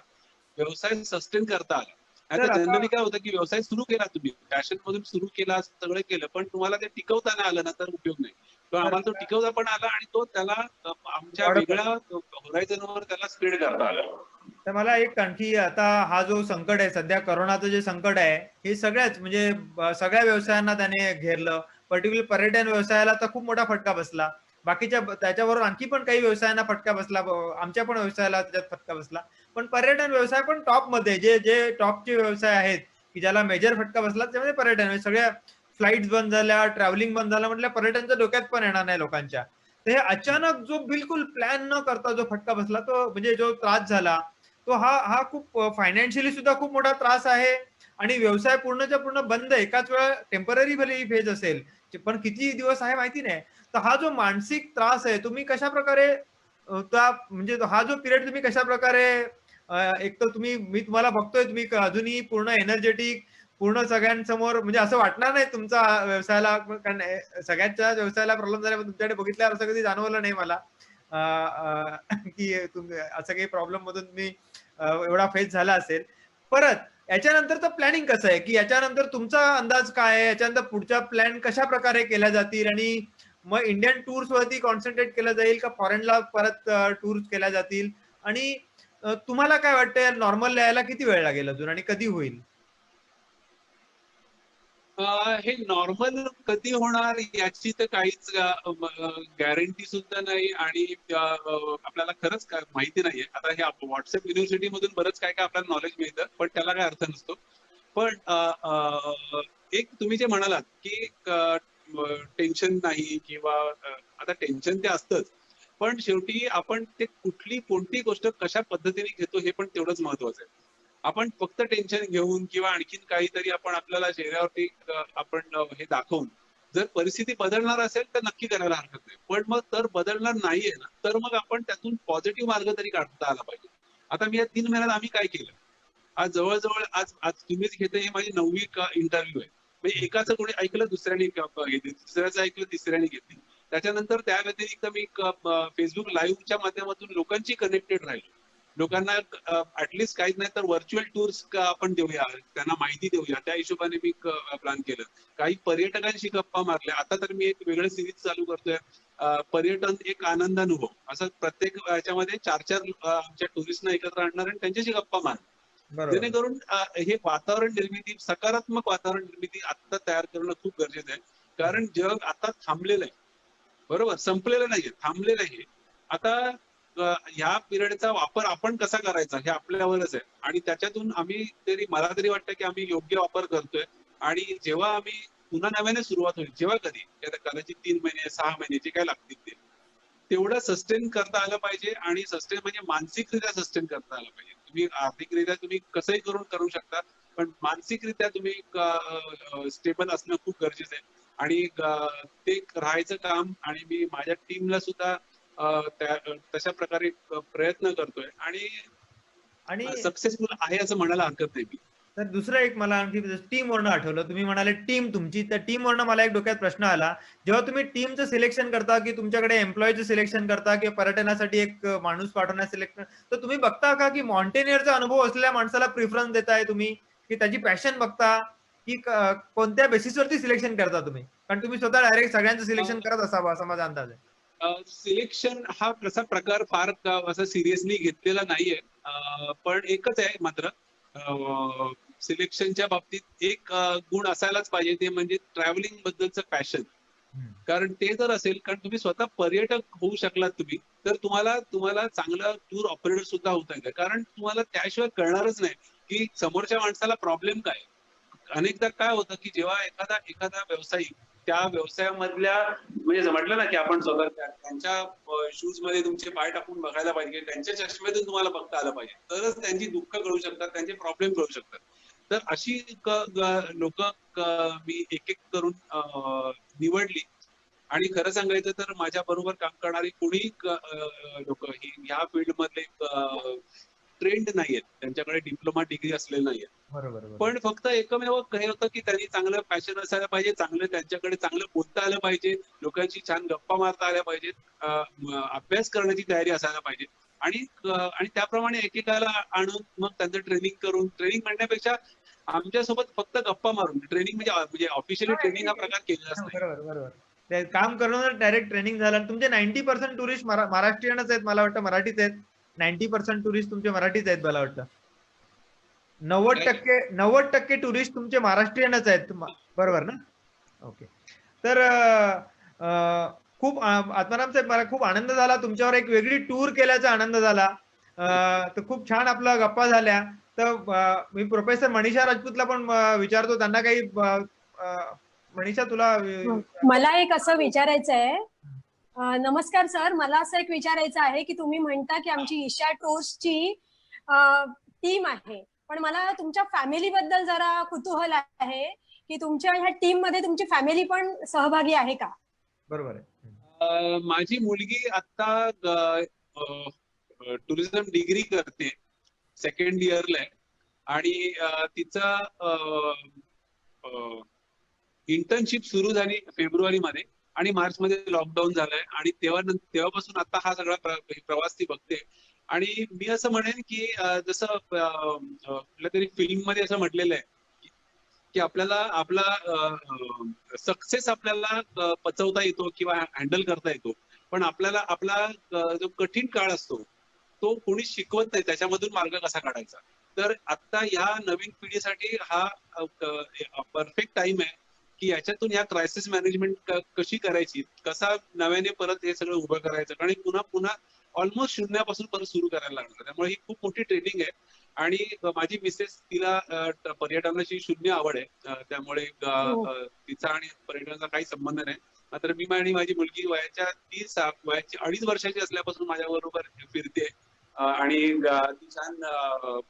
व्यवसाय सस्टेन करता आला. आता जनरली काय होतं की व्यवसाय सुरू केला, तुम्ही पॅशन मधून सुरू केला, सगळं केलं, पण तुम्हाला ते टिकवता नाही आलं ना तर उपयोग नाही. तर आम्हाला तो टिकवता पण आला आणि तो त्याला आमच्या वेगळ्या होरायझनवर त्याला स्प्रेड करता आला. तर मला एक आणखी, आता हा जो संकट आहे सध्या, करोनाचं जे संकट आहे, हे सगळ्याच म्हणजे सगळ्या व्यवसायांना त्याने घेरलं. पर्टिक्युलर पर्यटन व्यवसायाला तर खूप मोठा फटका बसला. बाकीच्या त्याच्याबरोबर आणखी पण काही व्यवसायांना फटका बसला, आमच्या पण व्यवसायाला त्याच्यात फटका बसला. पण पर्यटन व्यवसाय पण टॉप मध्ये, जे जे टॉपचे व्यवसाय आहेत की ज्याला मेजर फटका बसला, त्यामध्ये पर्यटन. सगळ्या फ्लाईट्स बंद झाल्या, ट्रॅव्हलिंग बंद झालं, म्हटलं पर्यटनच्या डोक्यात पण येणार नाही लोकांच्या. तर हे अचानक जो बिलकुल प्लॅन न करता जो फटका बसला, तो म्हणजे जो त्रास झाला, तो हा खूप फायनान्शियली सुद्धा खूप मोठा त्रास आहे. आणि व्यवसाय पूर्णच्या पूर्ण बंद एकाच वेळा, टेम्पररी भले फेज असेल पण किती दिवस आहे माहिती नाही. तर हा जो मानसिक त्रास आहे, तुम्ही कशा प्रकारे म्हणजे हा जो पिरियड तुम्ही कशा प्रकारे, एक तर मी तुम्हाला बघतोय, तुम्ही अजूनही पूर्ण एनर्जेटिक, पूर्ण सगळ्यांसमोर, म्हणजे असं वाटणार नाही तुमचा व्यवसायाला, कारण सगळ्यांच्या व्यवसायाला प्रॉब्लेम झाला, पण तुमच्याकडे बघितल्यावर असं कधी जाणवलं नाही मला की तुम्ही असं काही प्रॉब्लेम मधून तुम्ही एवढा फेस झाला असेल. परत याच्यानंतरचं प्लॅनिंग कसं आहे, की याच्यानंतर तुमचा अंदाज काय आहे, याच्यानंतर पुढच्या प्लॅन कशा प्रकारे केल्या जातील, आणि मग इंडियन टूर्स वरती कॉन्सन्ट्रेट केलं जाईल का फॉरेनला परत टूर्स केल्या जातील, आणि तुम्हाला काय वाटतं नॉर्मल यायला किती वेळ लागेल अजून आणि कधी होईल? हे नॉर्मल कधी होणार याची तर काहीच गॅरंटी सुद्धा नाही आणि आपल्याला खरंच माहिती नाहीये. आता हे व्हॉट्सअप युनिव्हर्सिटी मधून बरंच काय आपल्याला नॉलेज मिळतं, पण त्याला काय अर्थ नसतो. पण एक तुम्ही जे म्हणालात की टेन्शन नाही किंवा आता टेन्शन ते असतंच, पण शेवटी आपण ते कोणती गोष्ट कशा पद्धतीने घेतो हे पण तेवढंच महत्वाचं आहे. आपण फक्त टेन्शन घेऊन किंवा आणखीन काहीतरी आपण आपल्याला चेहऱ्यावरती आपण हे दाखवून जर परिस्थिती बदलणार असेल तर नक्की करायला हरकत नाही. पण मग बदलणार नाहीये ना, तर मग आपण त्यातून पॉझिटिव्ह मार्ग तरी काढता आला पाहिजे. आता मी या 3 महिन्यात आम्ही काय केलं, आज जवळजवळ आज तुम्हीच घेते, ही माझी 9वी इंटरव्ह्यू आहे. म्हणजे एकाचं कोणी ऐकलं दुसऱ्याने घेतली, दुसऱ्याचं ऐकलं तिसऱ्याने घेतली. त्याच्यानंतर त्या व्यतिरिक्त मी फेसबुक लाईव्हच्या माध्यमातून लोकांची कनेक्टेड राहिलो. लोकांना ऍटलिस्ट काहीच नाही तर व्हर्च्युअल टूर्स आपण देऊया, त्यांना माहिती देऊया, त्या हिशोबाने मी प्लॅन केलं. काही पर्यटकांशी गप्पा मारल्या. आता तर मी एक वेगळं सिरीज चालू करतोय, पर्यटन एक आनंदानुभव, असं प्रत्येक याच्यामध्ये 4-4 आमच्या टुरिस्टना एकत्र आणणार आणि त्यांच्याशी गप्पा मारणार, जेणेकरून हे वातावरण निर्मिती, सकारात्मक वातावरण निर्मिती आता तयार करणं खूप गरजेचं आहे. कारण जग आता थांबलेलं आहे, बरोबर, संपलेलं नाहीये, थांबलेलं आहे. आता ह्या पिरियडचा वापर आपण कसा करायचा हे आपल्यावरच आहे आणि त्याच्यातून मला तरी वाटतं की आम्ही योग्य वापर करतोय. आणि जेव्हा आम्ही पुन्हा नव्याने सुरुवात होईल, जेव्हा कधी कदाचित 3 महिने 6 महिने जे काय लागतील ते तेवढं सस्टेन करता आलं पाहिजे. आणि सस्टेन म्हणजे मानसिकरित्या सस्टेन करता आलं पाहिजे. तुम्ही आर्थिकरित्या तुम्ही कसंही करू शकता, पण मानसिकरित्या तुम्ही स्टेबल असणं खूप गरजेचं आहे. आणि ते राहायचं काम, आणि मी माझ्या टीमला सुद्धा तशा प्रकारे प्रयत्न करतोय आणि सक्सेसफुल आहे असं म्हणायला हरकत नाही मी. तर दुसरं एक मला आणखी टीम वरनं आठवलं, तुम्ही म्हणाले टीम तुमची, तर टीम वरनं मला एक डोक्यात प्रश्न आला, जेव्हा तुम्ही टीमचं सिलेक्शन करता की तुमच्याकडे एम्प्लॉईचं सिलेक्शन करता किंवा पर्यटनासाठी एक माणूस पाठवण्याचं सिलेक्शन, तर तुम्ही बघता का की माउंटेनियरचा अनुभव असलेल्या माणसाला प्रिफरन्स देताय तुम्ही, की त्याची पॅशन बघता, की कोणत्या बेसिसवरती सिलेक्शन करता तुम्ही? कारण तुम्ही स्वतः डायरेक्ट सगळ्यांचं सिलेक्शन करत असावं असा माझा अंदाज आहे. सिलेक्शन हा तसा प्रकार फार असं सिरियसली घेतलेला नाहीये, पण एकच आहे मात्र सिलेक्शनच्या बाबतीत एक गुण असायलाच पाहिजे, ते म्हणजे ट्रॅव्हलिंग बद्दलचं पॅशन. कारण ते जर असेल, कारण तुम्ही स्वतः पर्यटक होऊ शकलात तुम्ही, तर तुम्हाला चांगला टूर ऑपरेटर सुद्धा होता येईल. कारण तुम्हाला त्याशिवाय कळणारच नाही की समोरच्या माणसाला प्रॉब्लेम काय. अनेकदा काय होतं की जेव्हा एखादा व्यावसायिक त्या व्यवसायामधल्या, म्हणजे म्हटलं ना की आपण स्वतः त्यांच्या शूज मध्ये तुमचे पाय टाकून बघायला पाहिजे, त्यांच्या चष्म्यातून तुम्हाला बघता आलं पाहिजे, तरच त्यांची दुःख कळू शकतात, त्यांचे प्रॉब्लेम कळू शकतात. तर अशी लोक मी एक एक करून निवडली. आणि खरं सांगायचं तर माझ्या बरोबर काम करणारी कोणी लोक ही ह्या फील्ड मधले ट्रेंड नाहीयेत, त्यांच्याकडे डिप्लोमा डिग्री असलेले नाहीयेत. बरोबर. पण फक्त एकमेव हे होतं की त्यांनी चांगलं पॅशन असायला पाहिजे, त्यांच्याकडे चांगलं बोलता आलं पाहिजे, लोकांची छान गप्पा मारता आल्या पाहिजेत, अभ्यास करण्याची तयारी असायला पाहिजे, आणि त्याप्रमाणे एकेकाला आणून मग त्यांचं ट्रेनिंग म्हणण्यापेक्षा आमच्यासोबत फक्त गप्पा मारून ट्रेनिंग, म्हणजे ऑफिशियली ट्रेनिंग हा प्रकार केलेलाच नाही. बरोबर. काम करून डायरेक्ट ट्रेनिंग झालं. तुमचे 90% टुरिस्ट महाराष्ट्रीयनच आहेत, मला वाटतं मराठीच आहेत. 90% टुरिस्ट तुमचे मराठीच आहेत मला वाटतं. 90% टुरिस्ट तुमचे महाराष्ट्रीयनच आहेत, बरोबर ना? ओके. तर खूप आत्माराम साहेब, मला खूप आनंद झाला, तुमच्यावर एक वेगळी टूर केल्याचा आनंद झाला. तर खूप छान आपला गप्पा झाल्या. तर मी प्रोफेसर मनीषा राजपूतला पण विचारतो, त्यांना काही मनीषा तुला मला एक असं विचारायचं आहे. नमस्कार सर, मला असं एक विचारायचं आहे की तुम्ही म्हणता की आमची ईशा टूर्सची टीम आहे, पण मला तुमच्या फॅमिली बद्दल जरा कुतूहल आहे की तुमच्या ह्या टीम मध्ये तुमची फॅमिली पण सहभागी आहे का? बरोबर आहे. माझी मुलगी आता टुरिझम डिग्री करते, सेकंड इयरला आहे, आणि तिचा इंटर्नशिप सुरू झाली फेब्रुवारीमध्ये, आणि मार्चमध्ये लॉकडाऊन झालंय, आणि तेव्हापासून आता हा सगळा प्रवास ती बघते. आणि मी असं म्हणेन की जसं कुठल्या तरी फिल्म मध्ये असं म्हटलेलं आहे की आपल्याला आपला सक्सेस आपल्याला पचवता येतो किंवा हँडल करता येतो, पण आपल्याला आपला जो कठीण काळ असतो तो कोणी शिकवत नाही, त्याच्यामधून मार्ग कसा काढायचा. तर आता या नवीन पिढीसाठी हा परफेक्ट टाइम आहे की याच्यातून या क्रायसिस मॅनेजमेंट कशी करायची, कसा नव्याने परत हे सगळं उभं करायचं, आणि पुन्हा ऑलमोस्ट शून्यापासून परत सुरू करायला लागणार. त्यामुळे ही खूप मोठी ट्रेनिंग आहे. आणि माझी मिसेस, तिला पर्यटनाची शून्य आवड आहे, त्यामुळे तिचा आणि पर्यटनाचा काही संबंध नाही. मात्र मी आणि माझी मुलगी वयाची 2.5 वर्षाची असल्यापासून माझ्या बरोबर फिरते, आणि ती छान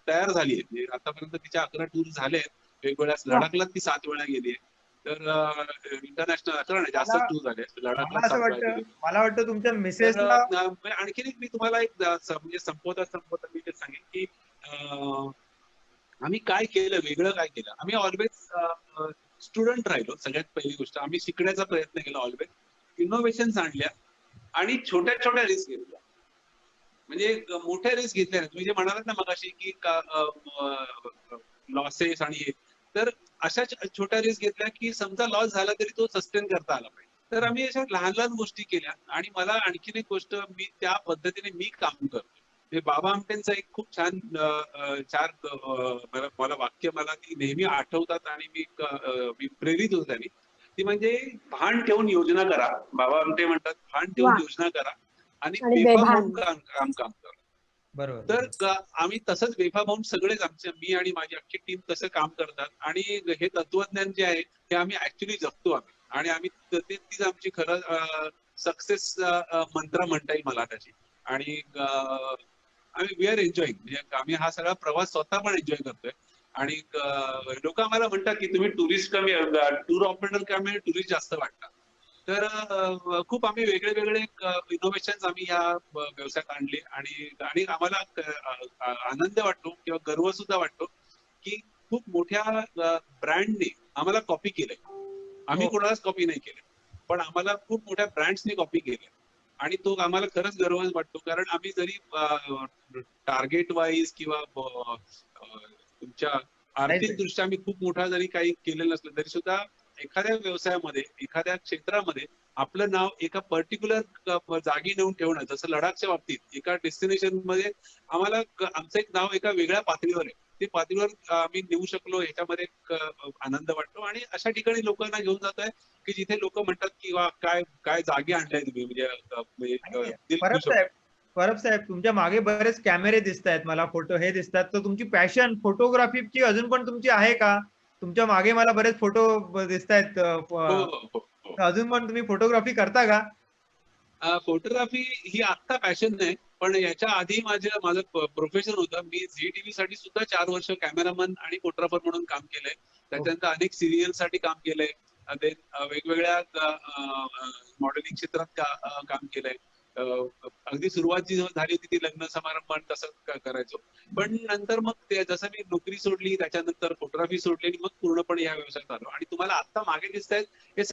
तयार झाली आहे. म्हणजे आतापर्यंत तिच्या 11 टूर झाले आहेत वेगवेगळ्या. लडाखला ती 7 वेळा गेली आहे. तर इंटरनॅशनल 11 नाही, जास्त टूर झाले. लडाखला 7 वेळा गेली. मला वाटतं तुमच्या मिसेसला आणखी मी तुम्हाला एक म्हणजे संपवता मी ते सांगेन की आम्ही काय केलं, वेगळं काय केलं. आम्ही ऑलवेज स्टुडंट राहिलो. सगळ्यात पहिली गोष्ट, आम्ही शिकण्याचा प्रयत्न केला, ऑलवेज इनोव्हेशन्स आणल्या, आणि छोट्या छोट्या रिस्क घेतल्या. म्हणजे मोठ्या रिस्क घेतल्या नाही. तुम्ही जे म्हणालात ना मगाशी की लॉसेस आणि हे, तर अशा छोट्या रिस्क घेतल्या की समजा लॉस झाला तरी तो सस्टेन करता आला पाहिजे. तर आम्ही अशा लहान लहान गोष्टी केल्या. आणि मला आणखीन एक गोष्ट, मी त्या पद्धतीने काम करतो. बाबा आमटेंचं एक खूप छान मला वाक्य मला ती नेहमी आठवतात, आणि मी प्रेरित होतो त्यांनी. ती म्हणजे भान ठेवून योजना करा. बाबा आमटे म्हणतात भान ठेवून योजना करा आणि बेफाम होऊन काम करा. बरोबर. तर आम्ही तसंच बेफाम होऊन सगळेच, मी आणि माझी अख्खी टीम तसं काम करतात. आणि हे तत्वज्ञान जे आहे हे आम्ही ऍक्च्युली जगतो आम्ही. आणि आम्ही तीच आमची खरं सक्सेस मंत्र म्हणता येईल मला त्याची. आणि आम्ही वी आर एन्जॉईंग, म्हणजे आम्ही हा सगळा प्रवास स्वतः पण एन्जॉय करतोय. आणि लोक आम्हाला म्हणतात की तुम्ही टुरिस्ट कमी, टूर ऑपरेटर कमी, टुरिस्ट जास्त वाटतात. तर खूप आम्ही वेगळे वेगळे इनोव्हेशन आम्ही या व्यवसायात आणले आणि आम्हाला आनंद वाटतो किंवा गर्व सुद्धा वाटतो की खूप मोठ्या ब्रँडने आम्हाला कॉपी केलंय. आम्ही कोणालाच कॉपी नाही केलं, पण आम्हाला खूप मोठ्या ब्रँड्सने कॉपी केलंय आणि तो आम्हाला खरंच गर्व वाटतो. कारण आम्ही जरी टार्गेट वाईज किंवा तुमच्या आर्थिक दृष्ट्या आम्ही खूप मोठा जरी काही केलेलं नसलं तरी सुद्धा एखाद्या व्यवसायामध्ये, एखाद्या क्षेत्रामध्ये आपलं नाव एका पर्टिक्युलर जागी नेऊन ठेवणं, जसं लडाखच्या बाबतीत एका डेस्टिनेशन मध्ये आम्हाला आमचं एक नाव एका वेगळ्या पातळीवर आहे, ते पातळीवर आम्ही नेऊ शकलो, ह्याच्यामध्ये आनंद वाटतो. आणि अशा ठिकाणी लोकांना घेऊन जात आहे की जिथे लोक म्हणतात की वा काय काय जागी आणलाय तुम्ही, म्हणजे परब साहेब तुमच्या मागे बरेच कॅमेरे दिसत आहेत मला, फोटो हे दिसतात, तर तुमची पॅशन फोटोग्राफीची अजून पण तुमची आहे का? तुमच्या मागे मला बरेच फोटो दिसत आहेत, अजून पण तुम्ही फोटोग्राफी करता का? फोटोग्राफी ही आत्ता पॅशन नाही, पण याच्या आधी माझं प्रोफेशन होतं. मी झी टीव्ही साठी सुद्धा 4 वर्ष कॅमेरामन आणि फोटोग्राफर म्हणून काम केलंय. त्याच्यानंतर अनेक सिरियल साठी काम केलंय, वेगवेगळ्या मॉडेलिंग क्षेत्रात काम केलंय. अगदी सुरुवात जी झाली होती ती लग्न समारंभ तसं करायचो, पण नंतर मग ते जसं मी नोकरी सोडली त्याच्यानंतर फोटोग्राफी सोडली आणि मग पूर्णपणे या व्यवसायात आलो. आणि तुम्हाला आता मागे दिसतायत हे